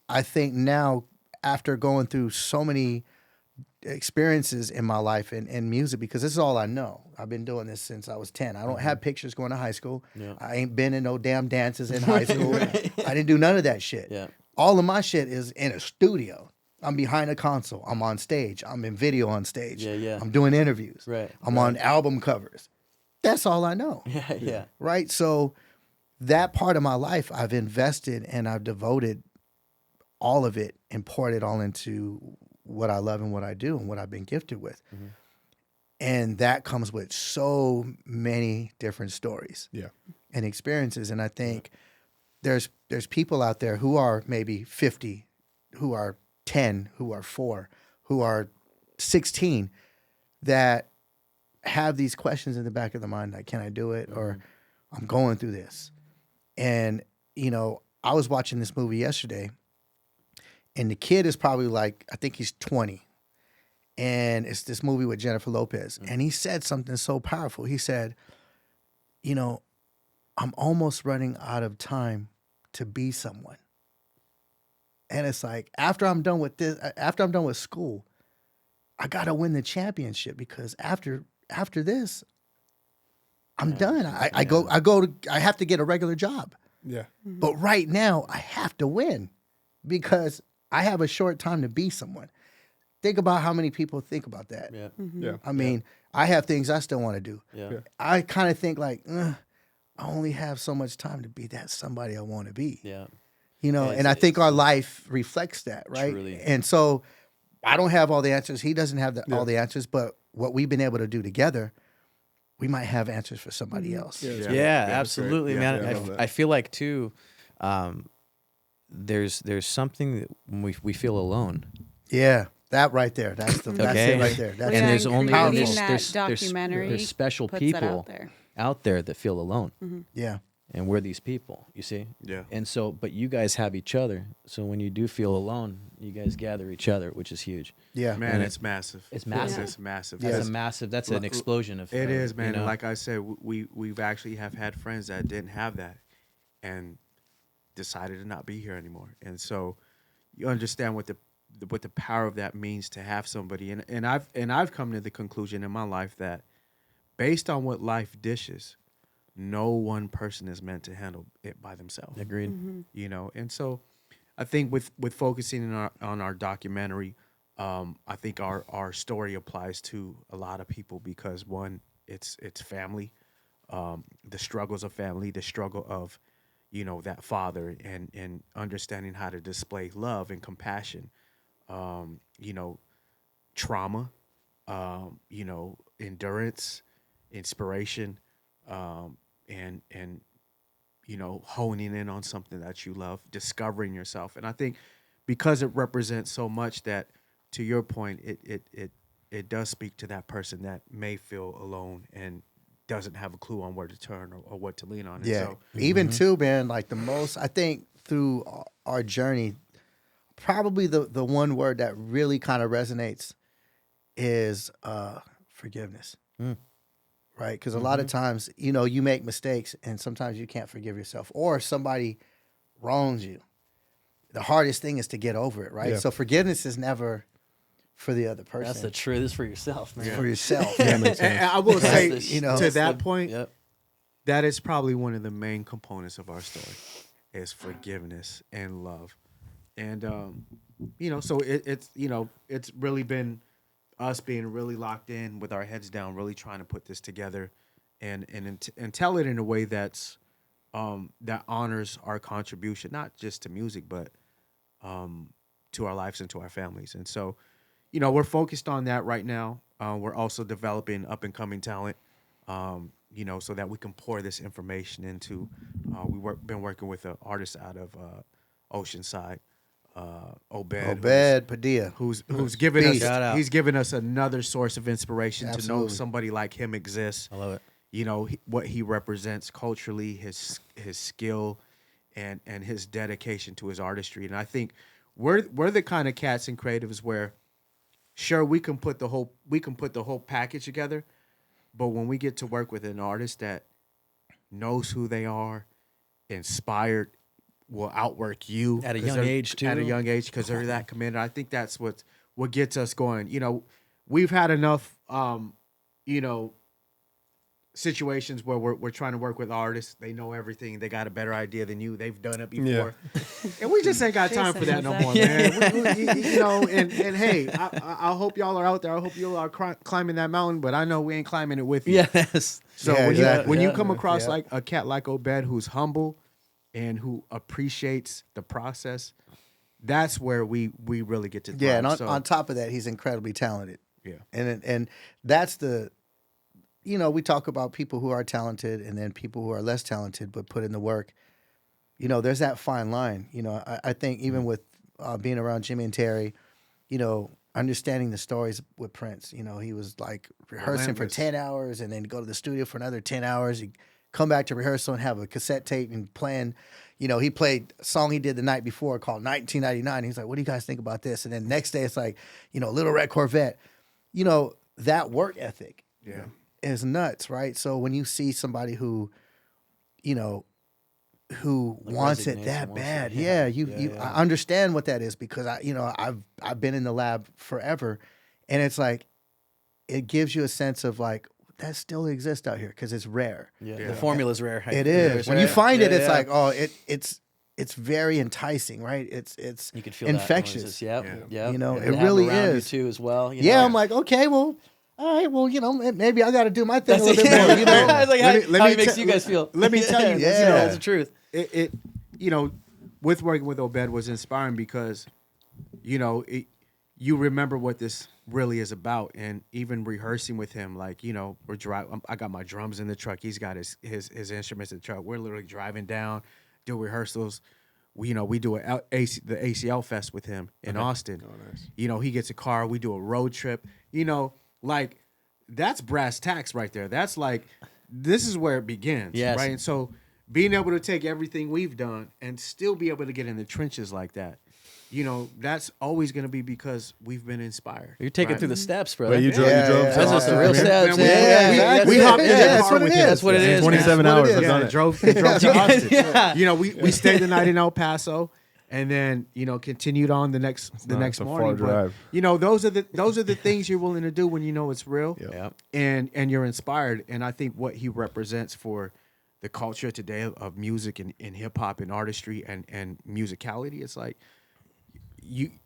S4: I think now, after going through so many experiences in my life and music, because this is all I know. I've been doing this since I was 10. I don't have pictures going to high school.
S1: Yeah.
S4: I ain't been in no damn dances in high school. I didn't do none of that shit.
S1: Yeah.
S4: All of my shit is in a studio. I'm behind a console. I'm on stage. I'm in video on stage.
S1: Yeah, yeah.
S4: I'm doing interviews.
S1: Right,
S4: I'm on album covers. That's all I know.
S1: Yeah. Yeah.
S4: Right? So that part of my life I've invested and I've devoted all of it and poured it all into what I love and what I do and what I've been gifted with. And that comes with so many different stories
S2: Yeah.
S4: and experiences. And I think there's people out there who are maybe 50, who are 10, who are 4, who are 16 that have these questions in the back of their mind, like, can I do it? Or I'm going through this. And, I was watching this movie yesterday, and the kid is probably like, I think he's 20. And it's this movie with Jennifer Lopez. And he said something so powerful. He said, I'm almost running out of time to be someone. And it's like, after I'm done with school, I gotta win the championship, because after this, I'm done. I have to get a regular job.
S2: Yeah.
S4: But right now, I have to win, because I have a short time to be someone. Think about how many people think about that.
S1: Yeah.
S2: Yeah.
S4: I mean, I have things I still want to do.
S1: Yeah.
S4: I kind of think like, I only have so much time to be that somebody I want to be.
S1: Yeah.
S4: And I think our life reflects that, right?
S1: Truly.
S4: And so I don't have all the answers. He doesn't have all the answers, but what we've been able to do together, we might have answers for somebody else.
S2: Yeah.
S1: Yeah,
S2: that's
S1: absolutely,
S2: great.
S1: man.
S2: Yeah, I love that.
S1: I feel like too, there's something that when we feel alone.
S4: Yeah, that right there. That's it right there. That's
S1: And
S5: Yeah,
S1: there's
S5: and
S1: only
S5: creating
S1: there's,
S5: that
S1: there's,
S5: documentary
S1: there's special
S5: puts that
S1: people
S5: out there.
S1: that feel alone,
S4: yeah.
S1: and we're these people. You see.
S3: Yeah.
S1: And so, but you guys have each other. So when you do feel alone, you guys gather each other, which is huge.
S4: Yeah.
S3: Man,
S1: And
S3: it's massive.
S1: it's massive.
S3: It's massive.
S1: That's an explosion of.
S3: It is, man.
S1: you know?
S3: And like I said, we've actually have had friends that didn't have that, and decided to not be here anymore. And so, you understand what the power of that means to have somebody. And I've come to the conclusion in my life that, based on what life dishes, no one person is meant to handle it by themselves.
S1: Agreed.
S3: And so I think with focusing on our documentary, I think our story applies to a lot of people, because one, it's family, the struggles of family, the struggle of, that father, and understanding how to display love and compassion, trauma, endurance, inspiration, and honing in on something that you love, discovering yourself. And I think because it represents so much, that, to your point, it does speak to that person that may feel alone and doesn't have a clue on where to turn or what to lean on. And
S4: Yeah.
S3: so,
S4: Even too, man, like the most, I think through our journey, probably the one word that really kind of resonates is forgiveness. Right? Because a lot of times, you make mistakes, and sometimes you can't forgive yourself, or somebody wrongs you. The hardest thing is to get over it, right?
S2: Yeah.
S4: So forgiveness is never for the other person.
S1: That's the truth. This is for yourself, man.
S4: For yourself.
S3: and I will say,
S1: That's the-
S3: to
S1: that's
S3: that
S1: the-
S3: point,
S1: Yep.
S3: that is probably one of the main components of our story, is forgiveness and love. And so it's really been us being really locked in with our heads down, really trying to put this together and tell it in a way that's that honors our contribution, not just to music, but to our lives and to our families. And so, we're focused on that right now. We're also developing up and coming talent, so that we can pour this information into. Been working with an artist out of Oceanside, Obed
S4: Padilla.
S3: who's given us,
S4: Beast.
S1: Shout out.
S3: he's given us another source of inspiration to know
S4: Absolutely.
S3: somebody like him exists.
S1: I love it.
S3: What he represents culturally, his skill, and his dedication to his artistry. And I think we're the kind of cats and creatives where, sure, we can put the whole package together, but when we get to work with an artist that knows who they are, inspired, will outwork you
S1: At a
S3: 'cause
S1: young
S3: they're-
S1: age, too.
S3: At a young age, because they're that committed. I think that's what gets us going. We've had enough, situations where we're trying to work with artists. They know everything. They got a better idea than you. They've done it before, and we just ain't got time for that no more, man. And hey, I hope y'all are out there. I hope you are climbing that mountain, but I know we ain't climbing it with you.
S1: Yes.
S3: So
S4: Yeah, exactly.
S3: when you
S1: Yeah.
S3: come across
S4: Yeah.
S3: like a cat like Obed, who's humble and who appreciates the process, that's where we really get to thrive.
S4: Yeah, and
S3: So,
S4: on top of that, he's incredibly talented.
S3: Yeah.
S4: And that's the, we talk about people who are talented and then people who are less talented but put in the work. There's that fine line. I think even with being around Jimmy and Terry, understanding the stories with Prince. He was like rehearsing for
S3: Relentless.
S4: 10 hours and then go to the studio for another 10 hours. He'd come back to rehearsal and have a cassette tape and playing. He played a song he did the night before called 1999. He's like, what do you guys think about this? And then next day it's like, Little Red Corvette. That work ethic
S3: Yeah.
S4: is nuts, right? So when you see somebody who, who
S1: Like
S4: wants it
S1: resignation,
S4: that
S1: wants it.
S4: bad.
S1: Yeah.
S4: Yeah, I understand what that is because I've been in the lab forever, and it's like it gives you a sense of like that still exists out here because it's rare.
S1: Yeah.
S3: Yeah.
S1: The formula's rare.
S4: It is. When you
S1: right?
S4: find it,
S1: Yeah,
S4: it's
S1: yeah.
S4: like, oh, it's very enticing, right? It's
S1: You could feel
S4: infectious.
S1: That noise. Yep.
S3: Yeah.
S1: Yep.
S4: It
S1: And have
S4: really
S1: around
S4: is.
S1: you too as well.
S4: Yeah, I'm like, okay, well, all right, well, maybe I got to do my thing a little bit more.
S1: It's like
S3: Let me-
S1: how
S3: let
S1: it
S3: me
S1: makes
S3: te-
S1: you guys feel.
S3: let me tell you,
S4: Yeah.
S1: It's the truth.
S3: It with working with Obed was inspiring because, you remember what this really is about, and even rehearsing with him, like we're driving. I got my drums in the truck. He's got his instruments in the truck. We're literally driving down, do rehearsals. We do the ACL Fest with him in Austin.
S2: Oh, nice.
S3: He gets a car. We do a road trip. Like that's brass tacks right there. That's like this is where it begins,
S1: Yes.
S3: right? And so being able to take everything we've done and still be able to get in the trenches like that, that's always going to be because we've been inspired.
S1: You're taking
S3: right?
S1: through the steps, brother.
S2: But you drove,
S4: Yeah,
S2: you drove
S4: yeah.
S2: to
S1: That's just the
S2: Austin
S1: real
S2: from here?
S1: steps.
S3: Man,
S1: Yeah,
S3: we
S1: that's
S3: hopped
S1: it.
S3: in the
S1: Yeah,
S3: car
S4: that's what
S3: with
S4: it
S3: him.
S4: is.
S1: That's what it is.
S2: 27
S4: That's what
S2: hours.
S4: it
S2: I've
S4: is.
S2: done
S3: Yeah,
S2: it.
S3: drove to Austin.
S1: Yeah.
S3: We stayed the night in El Paso, and then continued on the next
S2: It's a
S3: morning.
S2: far
S3: But,
S2: drive.
S3: those are the things you're willing to do when you know it's real,
S1: Yep.
S3: and you're inspired. And I think what he represents for the culture today of music and hip hop and artistry and musicality, it's like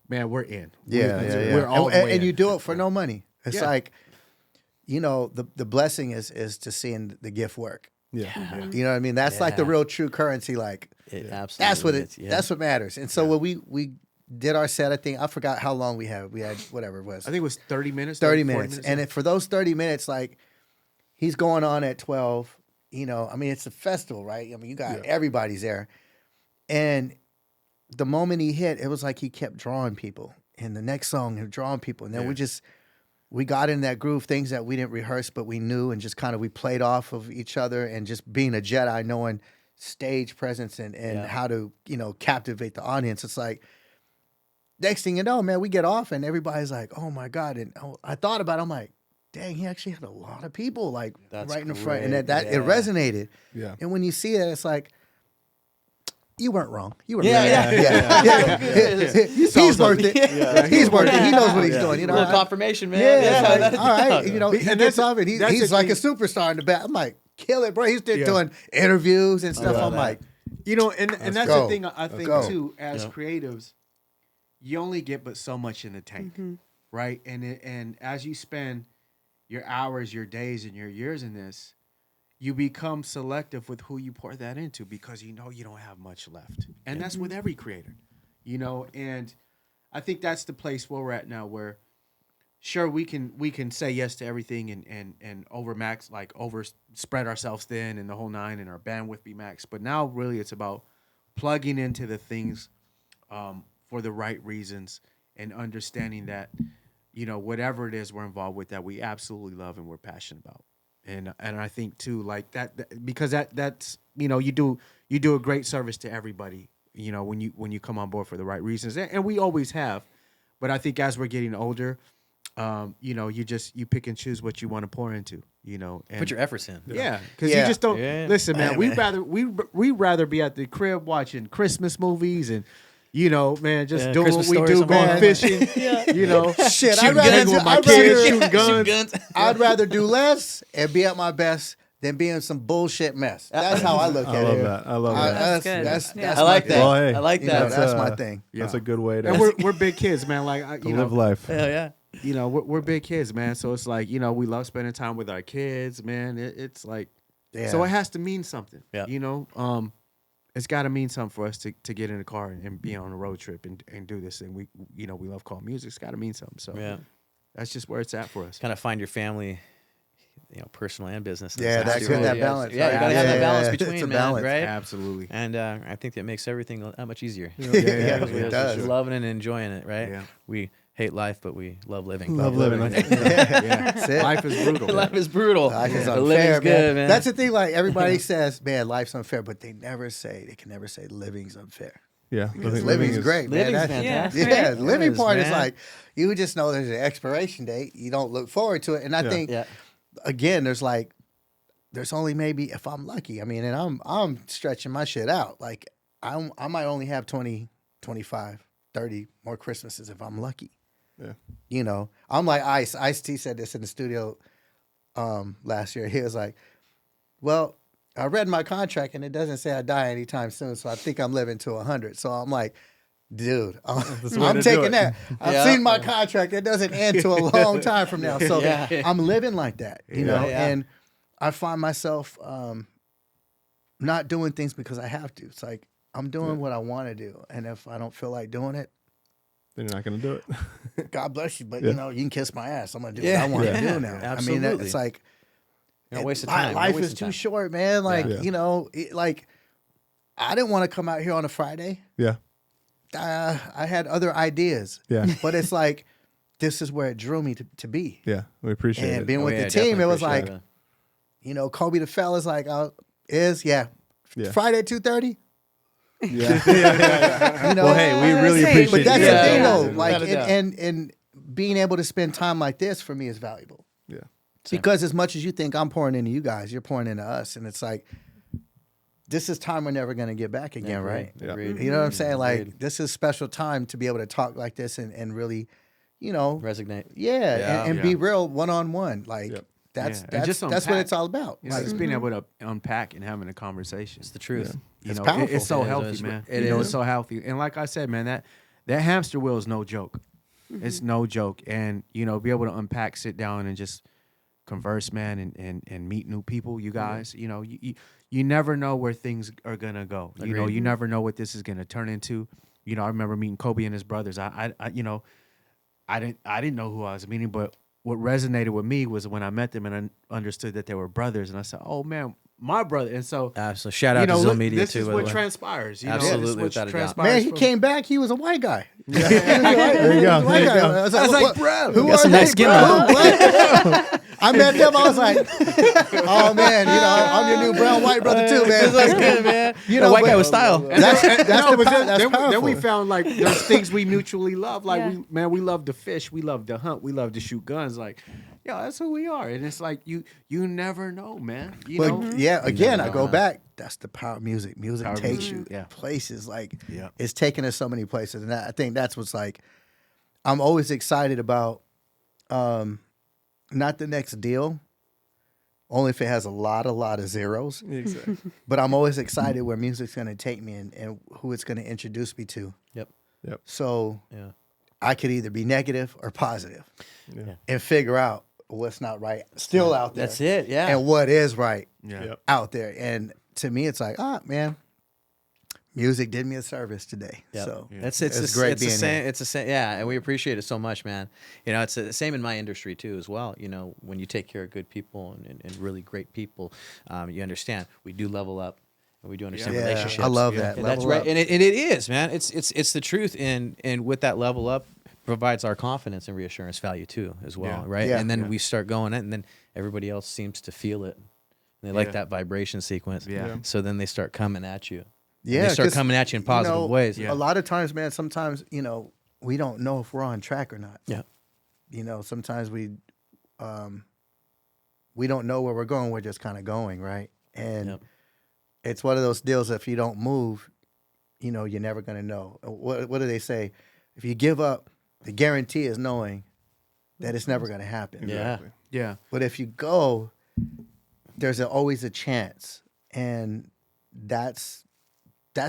S3: we're in. We're all the way
S4: and you
S3: in.
S4: do it for no money. It's
S3: Yeah.
S4: like, the blessing is to seeing the gift work.
S2: Yeah.
S4: You know what I mean? That's like the
S1: Yeah.
S4: real true currency. Like
S1: It absolutely.
S4: that's what
S1: is, yeah.
S4: that's what matters. And so when we did our set, I think I forgot how long we had. We had whatever it was,
S3: I think it was 30 minutes.
S4: 30
S3: 40
S4: minutes. And for those 30 minutes, like he's going on at 12. It's a festival, right? I mean, you got everybody's there, and the moment he hit, it was like he kept drawing people. And the next song, he was drawing people, and then we got in that groove, things that we didn't rehearse, but we knew, and just kind of we played off of each other, and just being a Jedi, knowing stage presence and how to captivate the audience. It's like next thing you know, man, we get off, and everybody's like, "Oh my god!" And I thought about it, I'm like, "Dang, he actually had a lot of people like
S1: That's
S4: right in the front," and
S1: great,
S4: that it
S1: yeah.
S4: resonated.
S2: Yeah.
S4: And when you see it, it's like, you weren't wrong. You were
S1: Yeah,
S4: right.
S1: yeah.
S4: He's worth it. He's worth it. He knows what he's doing.
S1: A little confirmation, man.
S4: Yeah,
S1: that-
S4: all right. He
S3: And
S4: gets
S3: that's-
S4: off it.
S3: that's
S4: He's
S3: the
S4: like a
S3: thing.
S4: superstar in the back. I'm like, kill it, bro. He's
S3: Yeah.
S4: doing interviews and stuff.
S1: love
S4: I'm
S1: that.
S4: like,
S3: and that's
S4: go.
S3: the thing I
S4: Let's
S3: think
S4: go.
S3: too. As
S1: Yep.
S3: creatives, you only get but so much in the tank, right? And as you spend your hours, your days, and your years in this, you become selective with who you pour that into because you don't have much left, and that's with every creator, And I think that's the place where we're at now, where sure we can say yes to everything and overmax, like over spread ourselves thin and the whole nine, and our bandwidth be maxed, but now really it's about plugging into the things for the right reasons and understanding that whatever it is we're involved with that we absolutely love and we're passionate about. And I think too, like that because that's you do a great service to everybody, when you come on board for the right reasons, and we always have. But I think as we're getting older, you pick and choose what you want to pour into, and
S1: Put your efforts in.
S3: yeah, because
S4: Yeah.
S3: you just don't listen, man.
S1: Hey,
S3: We
S1: man.
S3: rather be at the crib watching Christmas movies and man, just
S1: Yeah,
S3: doing
S1: Christmas
S3: what we
S1: stories
S3: do,
S1: on
S3: going
S1: Mars.
S3: fishing.
S4: shit.
S3: Shooting guns with my kids, shooting guns.
S4: I'd rather do less and be at my best than be in some bullshit mess. That's how I look at
S2: I love
S4: it.
S2: that. I love that.
S5: That's good.
S4: That's
S5: Yeah.
S1: I like
S4: my
S1: that.
S4: thing.
S2: Well, hey,
S1: I like
S4: You know,
S1: that.
S4: that's my thing.
S2: That's a good way to,
S3: And we're big kids, man. Like
S2: to live life.
S1: Hell yeah.
S3: we're big kids, man. So it's like we love spending time with our kids, man. It's like
S4: Yeah.
S3: so it has to mean something.
S1: Yeah.
S3: It's got to mean something for us to get in the car and be on a road trip and do this. And we love call music. It's got to mean something. So
S1: Yeah.
S3: That's just where it's at for us.
S1: kind of find your family, personal and business.
S4: Yeah, that's
S3: Absolutely.
S4: good. That balance.
S1: Yeah, you
S4: right?
S1: gotta have that balance
S4: It's
S1: between,
S4: a
S1: man,
S4: balance.
S1: right?
S3: Absolutely.
S1: And I think that makes everything that much easier.
S4: Yeah,
S1: Because
S4: it
S1: we're
S4: does.
S1: just loving and enjoying it, right?
S3: Yeah.
S1: We hate life, but we love living.
S2: Love living.
S3: Yeah.
S4: That's it.
S3: Life is brutal.
S1: Life is brutal.
S4: Life is
S1: But
S4: unfair,
S1: living's good, man.
S4: That's the thing. Like everybody says, man, life's unfair, but they can never say living's unfair.
S2: Yeah,
S4: Living's great, man.
S1: living's
S4: That's-
S1: fantastic.
S4: Yeah, the living
S1: Yes,
S4: part is
S1: man.
S4: like you just know there's an expiration date. You don't look forward to it, and I
S2: Yeah.
S4: think
S1: Yeah.
S4: again, there's only maybe if I'm lucky. I mean, and I'm stretching my shit out. Like I might only have 20, 25, 30 more Christmases if I'm lucky.
S2: Yeah.
S4: I'm like Ice. Ice-T said this in the studio last year. He was like, well, I read my contract and it doesn't say I die anytime soon, so I think I'm living to 100. So I'm like, dude, I'm
S2: the way to do
S4: taking
S2: it.
S4: that. I've
S1: Yeah.
S4: seen my contract. It doesn't end to a long time from now. So
S1: Yeah.
S4: I'm living like that, know,
S1: Yeah.
S4: and I find myself not doing things because I have to. It's like I'm doing what I want to do. And if I don't feel like doing it,
S2: Then you're not gonna do it.
S4: God bless you. But,
S2: Yeah.
S4: you can kiss my ass. I'm going to do
S1: Yeah.
S4: what I want to
S1: Yeah.
S4: do now. I mean,
S1: Absolutely.
S4: it's like,
S1: Don't waste of time.
S4: life
S1: Don't waste
S4: is
S1: of
S4: too
S1: time.
S4: short, man. Like,
S2: Yeah.
S4: like I didn't want to come out here on a Friday.
S2: Yeah.
S4: I had other ideas.
S2: Yeah.
S4: But it's like, this is where it drew me to be.
S2: Yeah. We appreciate
S4: And
S2: it.
S4: being
S1: Oh,
S4: with
S1: yeah,
S4: the team,
S1: definitely
S4: it was
S1: appreciate
S4: like,
S1: it.
S4: Kobe the fella's like,
S2: Yeah.
S4: Friday at 2:30.
S2: Yeah. yeah.
S4: You know,
S2: Well, hey, we really
S5: Same.
S2: appreciate
S4: but that's
S2: you
S4: the
S2: guys.
S4: thing,
S1: Yeah.
S4: though.
S1: Without
S4: Like,
S1: a doubt.
S4: and being able to spend time like this for me is valuable.
S2: Yeah.
S4: Because as much as you think I'm pouring into you guys, you're pouring into us, and it's like, this is time we're never going to get back again,
S1: Agreed.
S4: right?
S2: Yeah.
S1: Agreed.
S4: You know what I'm saying? Like,
S1: Agreed.
S4: this is special time to be able to talk like this and really, you know,
S1: Resonate.
S4: yeah, and
S3: Yeah.
S4: be real one-on-one. Like,
S2: Yep.
S4: that's
S3: Yeah. And just
S4: that's what
S3: unpack.
S4: it's all about.
S3: You know,
S4: Like,
S3: just being able to unpack and having a conversation.
S1: It's the truth.
S3: You
S4: It's
S3: know,
S4: powerful.
S3: it's so
S1: It is.
S3: healthy, man.
S1: It
S3: you know,
S1: is.
S3: it's so healthy. And like I said, man, that hamster wheel is no joke. It's no joke. And, be able to unpack, sit down and just converse, man, and meet new people, you guys. You never know where things are gonna go.
S1: Agreed.
S3: You never know what this is gonna turn into. I remember meeting Kobe and his brothers. I didn't know who I was meeting, but what resonated with me was when I met them and I understood that they were brothers, and I said, "Oh man, my brother." And so,
S1: Absolutely. Shout out to Zone
S3: look,
S1: Media
S3: this
S1: too.
S3: is
S1: by the
S3: what
S1: way.
S3: transpires.
S1: Absolutely,
S3: this is what
S1: without a doubt.
S3: transpires
S4: man, he
S3: from-
S4: came back. He was a white guy.
S2: There you go. There you go.
S4: I was
S3: I was like,
S4: what-
S3: bro,
S4: who
S1: got
S4: are
S1: some
S4: they,
S1: nice skin
S4: bro?
S1: on.
S4: What? I met them. I was like, oh man, I'm your new brown white brother too, man.
S1: That's good, man.
S4: You
S1: A
S4: know,
S1: white
S4: but-
S1: guy with style.
S4: That's
S3: No, but then,
S4: that's
S3: then,
S4: powerful.
S3: then we found like there's things we mutually love. Like
S5: Yeah.
S3: we love to fish, we love to hunt, we love to shoot guns. Like, that's who we are. And it's like you never know, man. You
S4: But
S3: know,
S4: yeah, again, I
S1: know.
S4: go back. That's the power of music. Music
S3: Power of
S4: takes
S3: music,
S4: you
S3: yeah.
S4: places. Like,
S3: Yeah.
S4: it's taken us so many places, and I think that's what's like. I'm always excited about, not the next deal, only if it has a lot of zeros.
S2: Exactly.
S4: But I'm always excited where music's going to take me and who it's going to introduce me to.
S1: Yep.
S4: So
S1: Yeah.
S4: I could either be negative or positive,
S2: Yeah.
S4: and figure out what's not right still out there.
S1: That's it. Yeah.
S4: And what is right
S3: yeah.
S2: Yep.
S4: out there. And to me, it's like, man, music did me a service today.
S1: Yep.
S4: So
S1: It's
S4: It's great
S1: it's the
S4: being
S1: same.
S4: here.
S1: It's the same. Yeah, and we appreciate it so much, man. It's the same in my industry too, as well. When you take care of good people and really great people, you understand we do level up and we do understand
S4: Yeah,
S1: relationships.
S4: I love that.
S1: And that's
S4: Level
S1: right,
S4: up.
S1: and it is, man. It's the truth, and with that level up provides our confidence and reassurance value too, as well,
S3: Yeah.
S1: right?
S4: Yeah.
S1: And then
S3: Yeah.
S1: we start going, and then everybody else seems to feel it. They like
S3: Yeah.
S1: that vibration sequence.
S3: Yeah. Yeah.
S1: So then they start coming at you.
S4: yeah,
S1: They start
S4: 'cause,
S1: coming at you in positive ways.
S3: Yeah.
S4: A lot of times, man, sometimes, we don't know if we're on track or not.
S1: Yeah.
S4: Sometimes we don't know where we're going. We're just kind of going, right? And
S1: Yep.
S4: it's one of those deals. If you don't move, you're never going to know. What do they say? If you give up, the guarantee is knowing that it's never going to happen.
S1: Yeah.
S2: Exactly.
S3: Yeah.
S4: But if you go, there's always a chance, and that's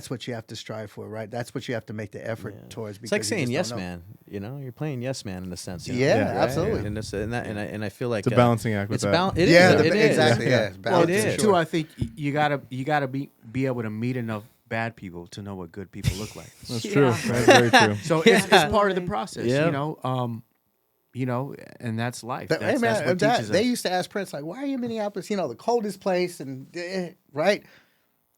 S4: what you have to strive for, right? That's what you have to make the effort
S1: Yeah.
S4: towards.
S1: It's like
S4: because you
S1: saying
S4: just
S1: yes,
S4: don't know.
S1: man. You're playing yes, man, in a sense.
S4: Yeah,
S1: right?
S4: absolutely.
S1: And I feel like
S2: It's a balancing act with
S1: It's
S2: that.
S1: It is.
S4: Yeah,
S1: It is.
S4: exactly. Yeah, it's
S3: Well,
S4: balance
S1: it
S4: for
S1: is.
S3: too,
S4: sure.
S3: I think you gotta be able to meet enough bad people to know what good people look like.
S2: That's
S5: Yeah.
S2: true. That's very true.
S3: So
S1: Yeah.
S3: it's part of the process,
S1: Yeah.
S3: and that's life.
S4: But,
S3: That's,
S4: hey, man,
S3: that's what teaches
S4: they
S3: us.
S4: used to ask Prince, like, why are you in Minneapolis? The coldest place, and right?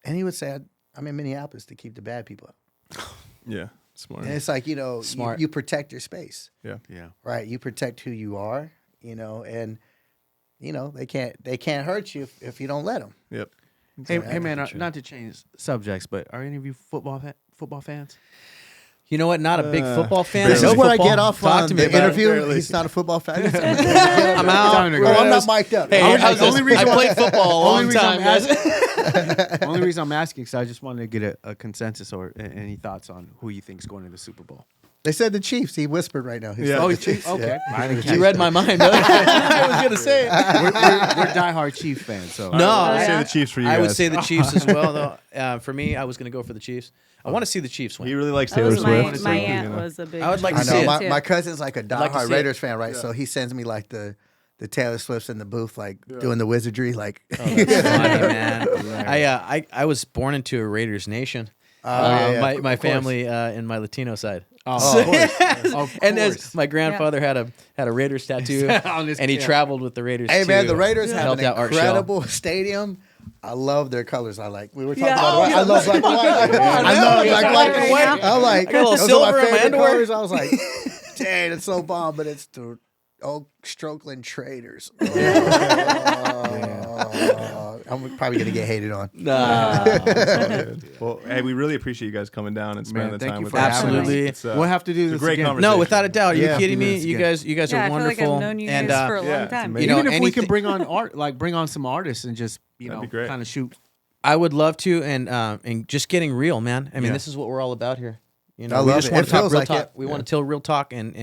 S4: And he would say, I'm in Minneapolis to keep the bad people out.
S2: Yeah, smart.
S4: And it's like,
S1: Smart.
S4: you protect your space,
S2: Yeah.
S4: right? You protect who you are, and they can't hurt you if you don't let them.
S2: Yep.
S3: Hey, man, not to change subjects, but are any of you football fans?
S1: You know what? Not a big football fan.
S4: This is where I get off
S1: Talk
S4: on
S1: to me
S4: the
S1: about it.
S4: interview.
S2: Barely.
S4: He's not a football fan.
S1: I'm out.
S3: Time to go.
S4: Oh, I'm not mic'd up.
S1: Hey,
S3: Only-
S1: how's this?
S3: only reason
S1: I
S3: why-
S1: played football a long
S3: Only reason
S1: time,
S3: I'm
S1: guys.
S3: Only reason I'm asking is I just wanted to get a consensus or any thoughts on who you think is going to the Super Bowl.
S4: They said the Chiefs. He whispered right now. He
S2: Yeah.
S4: said
S2: Oh,
S4: the
S3: Chiefs?
S4: Chiefs.
S3: Okay.
S4: Yeah.
S3: I didn't
S1: You
S3: catch
S1: read
S3: that.
S1: my mind, brother. I was gonna say it.
S3: We're diehard Chiefs fans, so
S1: No,
S2: I would
S5: yeah.
S2: say the Chiefs for you
S1: I
S2: guys.
S1: would say the Chiefs as well. Though for me, I was gonna go for the Chiefs. I want to see the Chiefs
S2: He
S1: win.
S2: really likes
S5: That
S2: Taylor
S5: was
S2: Swift.
S5: my
S2: so,
S5: aunt was a big.
S1: I would like
S4: I
S1: to see
S4: know.
S1: it.
S4: My,
S5: too.
S4: my cousin's like a
S1: like to
S4: diehard
S1: see it.
S4: Raiders fan, right? So he sends me like the Taylor Swifts in the booth, like doing the wizardry, like.
S1: Funny, man. I was born into a Raiders nation.
S4: yeah,
S1: my
S4: of
S1: my
S4: course.
S1: family in my Latino side.
S3: of course.
S1: And as my grandfather had a Raiders tattoo,
S3: On his
S1: and he
S3: cap.
S1: traveled with the Raiders.
S4: Hey man,
S1: too.
S4: the Raiders have
S1: Helped
S4: an
S1: out Art Shell.
S4: incredible stadium. I love their colors. We were talking
S5: Yeah.
S4: about.
S5: Oh,
S4: I love black and white. I love
S5: Yeah.
S4: black and white.
S5: Right now.
S4: I'm like,
S1: I got a little
S4: those are
S1: silver
S4: my
S1: in my
S4: favorite
S1: underwear.
S4: colors. I was like, dang, it's so bomb, but it's the Oak Strokeland Traders. I'm probably gonna get hated on.
S1: Nah.
S2: Well, hey, we really appreciate you guys coming down and spending
S3: Man,
S2: the
S3: thank
S2: time
S3: you
S2: with
S3: for
S2: us.
S1: having us. Absolutely.
S2: It's,
S3: We'll have to do
S2: it's a
S3: this
S2: great
S3: again.
S2: conversation.
S1: No, without a doubt. Are
S4: Yeah.
S1: you kidding
S3: Do
S1: me?
S3: this
S1: You
S3: again.
S1: guys
S5: Yeah,
S1: are
S5: I feel like
S1: wonderful.
S5: I've known you
S1: and
S5: guys for a
S2: yeah,
S5: long
S2: it's
S5: time.
S2: amazing.
S1: You know,
S3: Even if we can
S1: anything-
S3: bring on bring on some artists and just
S2: That'd be great.
S3: kind of shoot.
S1: I would love to, and just getting real, man. I mean,
S3: Yeah.
S1: this is what we're all about here. You
S4: I
S1: know, we
S4: love
S1: just
S4: it.
S1: want
S4: It
S1: to talk
S4: feels
S1: real
S4: like
S1: talk.
S4: it.
S1: We want to tell real talk, and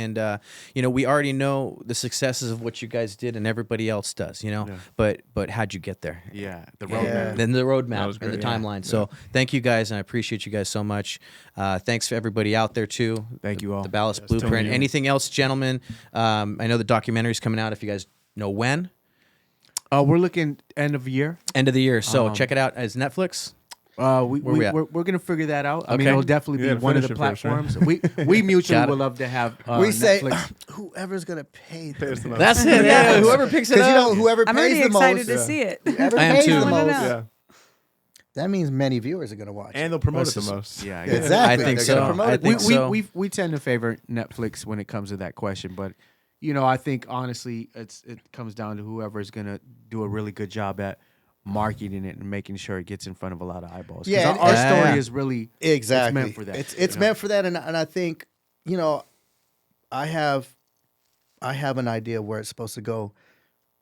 S1: we already know the successes of what you guys did, and everybody else does.
S3: Yeah.
S1: But how'd you get there?
S3: Yeah, the
S4: Yeah.
S3: roadmap.
S1: Then the roadmap
S2: was
S1: and the
S2: great. Yeah.
S1: timeline. So thank you guys, and I appreciate you guys so much. Thanks for everybody out there too.
S3: Thank you all.
S1: The Ballast
S3: Yes,
S1: Blueprint.
S3: tuning in.
S1: Anything else, gentlemen? I know the documentary's coming out. If you guys know when,
S3: We're looking end of year.
S1: end of the year. So check it out as Netflix.
S3: We're
S1: at?
S3: gonna figure that out. I mean,
S1: Okay.
S3: it'll definitely
S2: You
S3: be
S2: gotta
S3: one of the
S2: finish it first, right?
S3: platforms. We mutually
S1: Got it.
S3: would love to have.
S4: We say
S3: Netflix.
S4: whoever's gonna pay.
S2: Pay us the most.
S1: That's it. Yeah, whoever picks it
S4: Because
S1: up.
S4: whoever
S5: I'm
S4: pays
S5: already
S4: the
S5: excited
S4: most,
S5: to see it.
S4: whoever
S1: I am
S4: pays
S1: too.
S4: the
S5: I wanna
S4: most,
S5: know.
S2: Yeah.
S4: that means many viewers are gonna watch.
S2: And they'll promote it
S1: This
S2: the
S1: is-
S2: most.
S3: Yeah,
S4: Exactly.
S1: I think
S4: They're
S1: so.
S4: gonna promote
S1: I
S4: it.
S1: think so.
S3: we tend to favor Netflix when it comes to that question, but I think honestly, it comes down to whoever is gonna do a really good job at marketing it and making sure it gets in front of a lot of eyeballs. 'Cause
S4: Yeah,
S3: our
S1: and-
S3: story
S1: Yeah.
S3: is really
S4: Exactly.
S3: It's meant for that.
S4: It's meant for that, and I think I have an idea where it's supposed to go,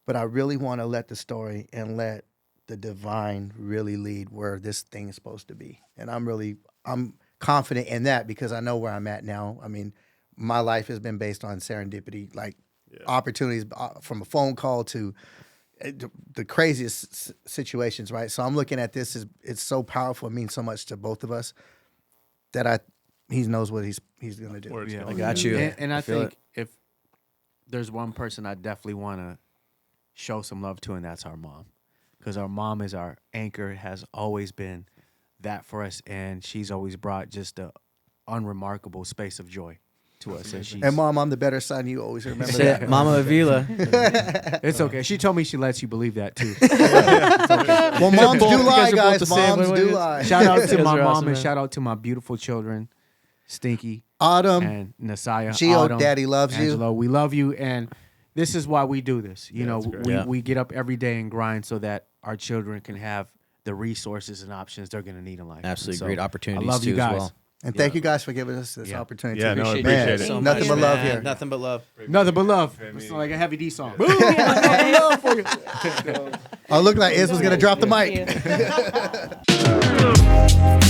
S4: but I really want to let the story and let the divine really lead where this thing is supposed to be, and I'm confident in that because I know where I'm at now. I mean, my life has been based on serendipity, like opportunities from a phone call to the craziest situations, right? So I'm looking at this as it's so powerful. It means so much to both of us that he knows what he's gonna do.
S2: Where it's
S3: Yeah.
S2: going.
S1: I got you.
S3: And I
S1: feel
S3: think if there's one person I definitely want to show some love to, and that's our mom, because our mom is our anchor, has always been that for us, and she's always brought just a unremarkable space of joy to us.
S4: And Mom, I'm the better son. You always remember
S1: That's
S4: that.
S1: it, Mama Avila.
S3: It's okay. She told me she lets you believe that too.
S4: Well, moms
S1: both-
S4: do
S1: you
S4: lie,
S1: guys are both
S4: guys.
S1: the same.
S4: Moms
S1: What
S4: do
S1: is-
S4: lie.
S3: Shout out
S1: You
S3: to
S1: guys
S3: my
S1: are
S3: mom
S1: awesome,
S3: and
S1: man.
S3: shout out to my beautiful children, Stinky
S4: Autumn,
S3: and Nasaya.
S4: Gio,
S3: Autumn,
S4: Daddy loves you.
S3: Angelo, we love you, and this is why we do this.
S2: that's great.
S1: Yeah.
S3: We get up every day and grind so that our children can have the resources and options they're going to need in life.
S1: Absolutely
S3: And so
S1: great opportunities
S3: I love
S1: too
S3: you guys.
S1: as well.
S4: and thank you guys for giving us this
S3: Yeah.
S4: opportunity.
S2: Yeah, no, I
S1: Appreciate
S2: appreciate
S1: you
S2: it.
S1: so
S4: Nothing
S1: much,
S4: but love
S1: man.
S4: here.
S1: Nothing but love.
S3: Nothing but love. It's like a Heavy D song.
S4: I looked like Iz was gonna drop the
S5: Thank
S4: mic.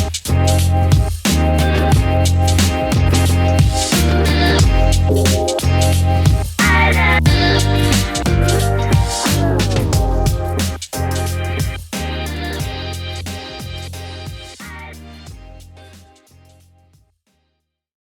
S5: you.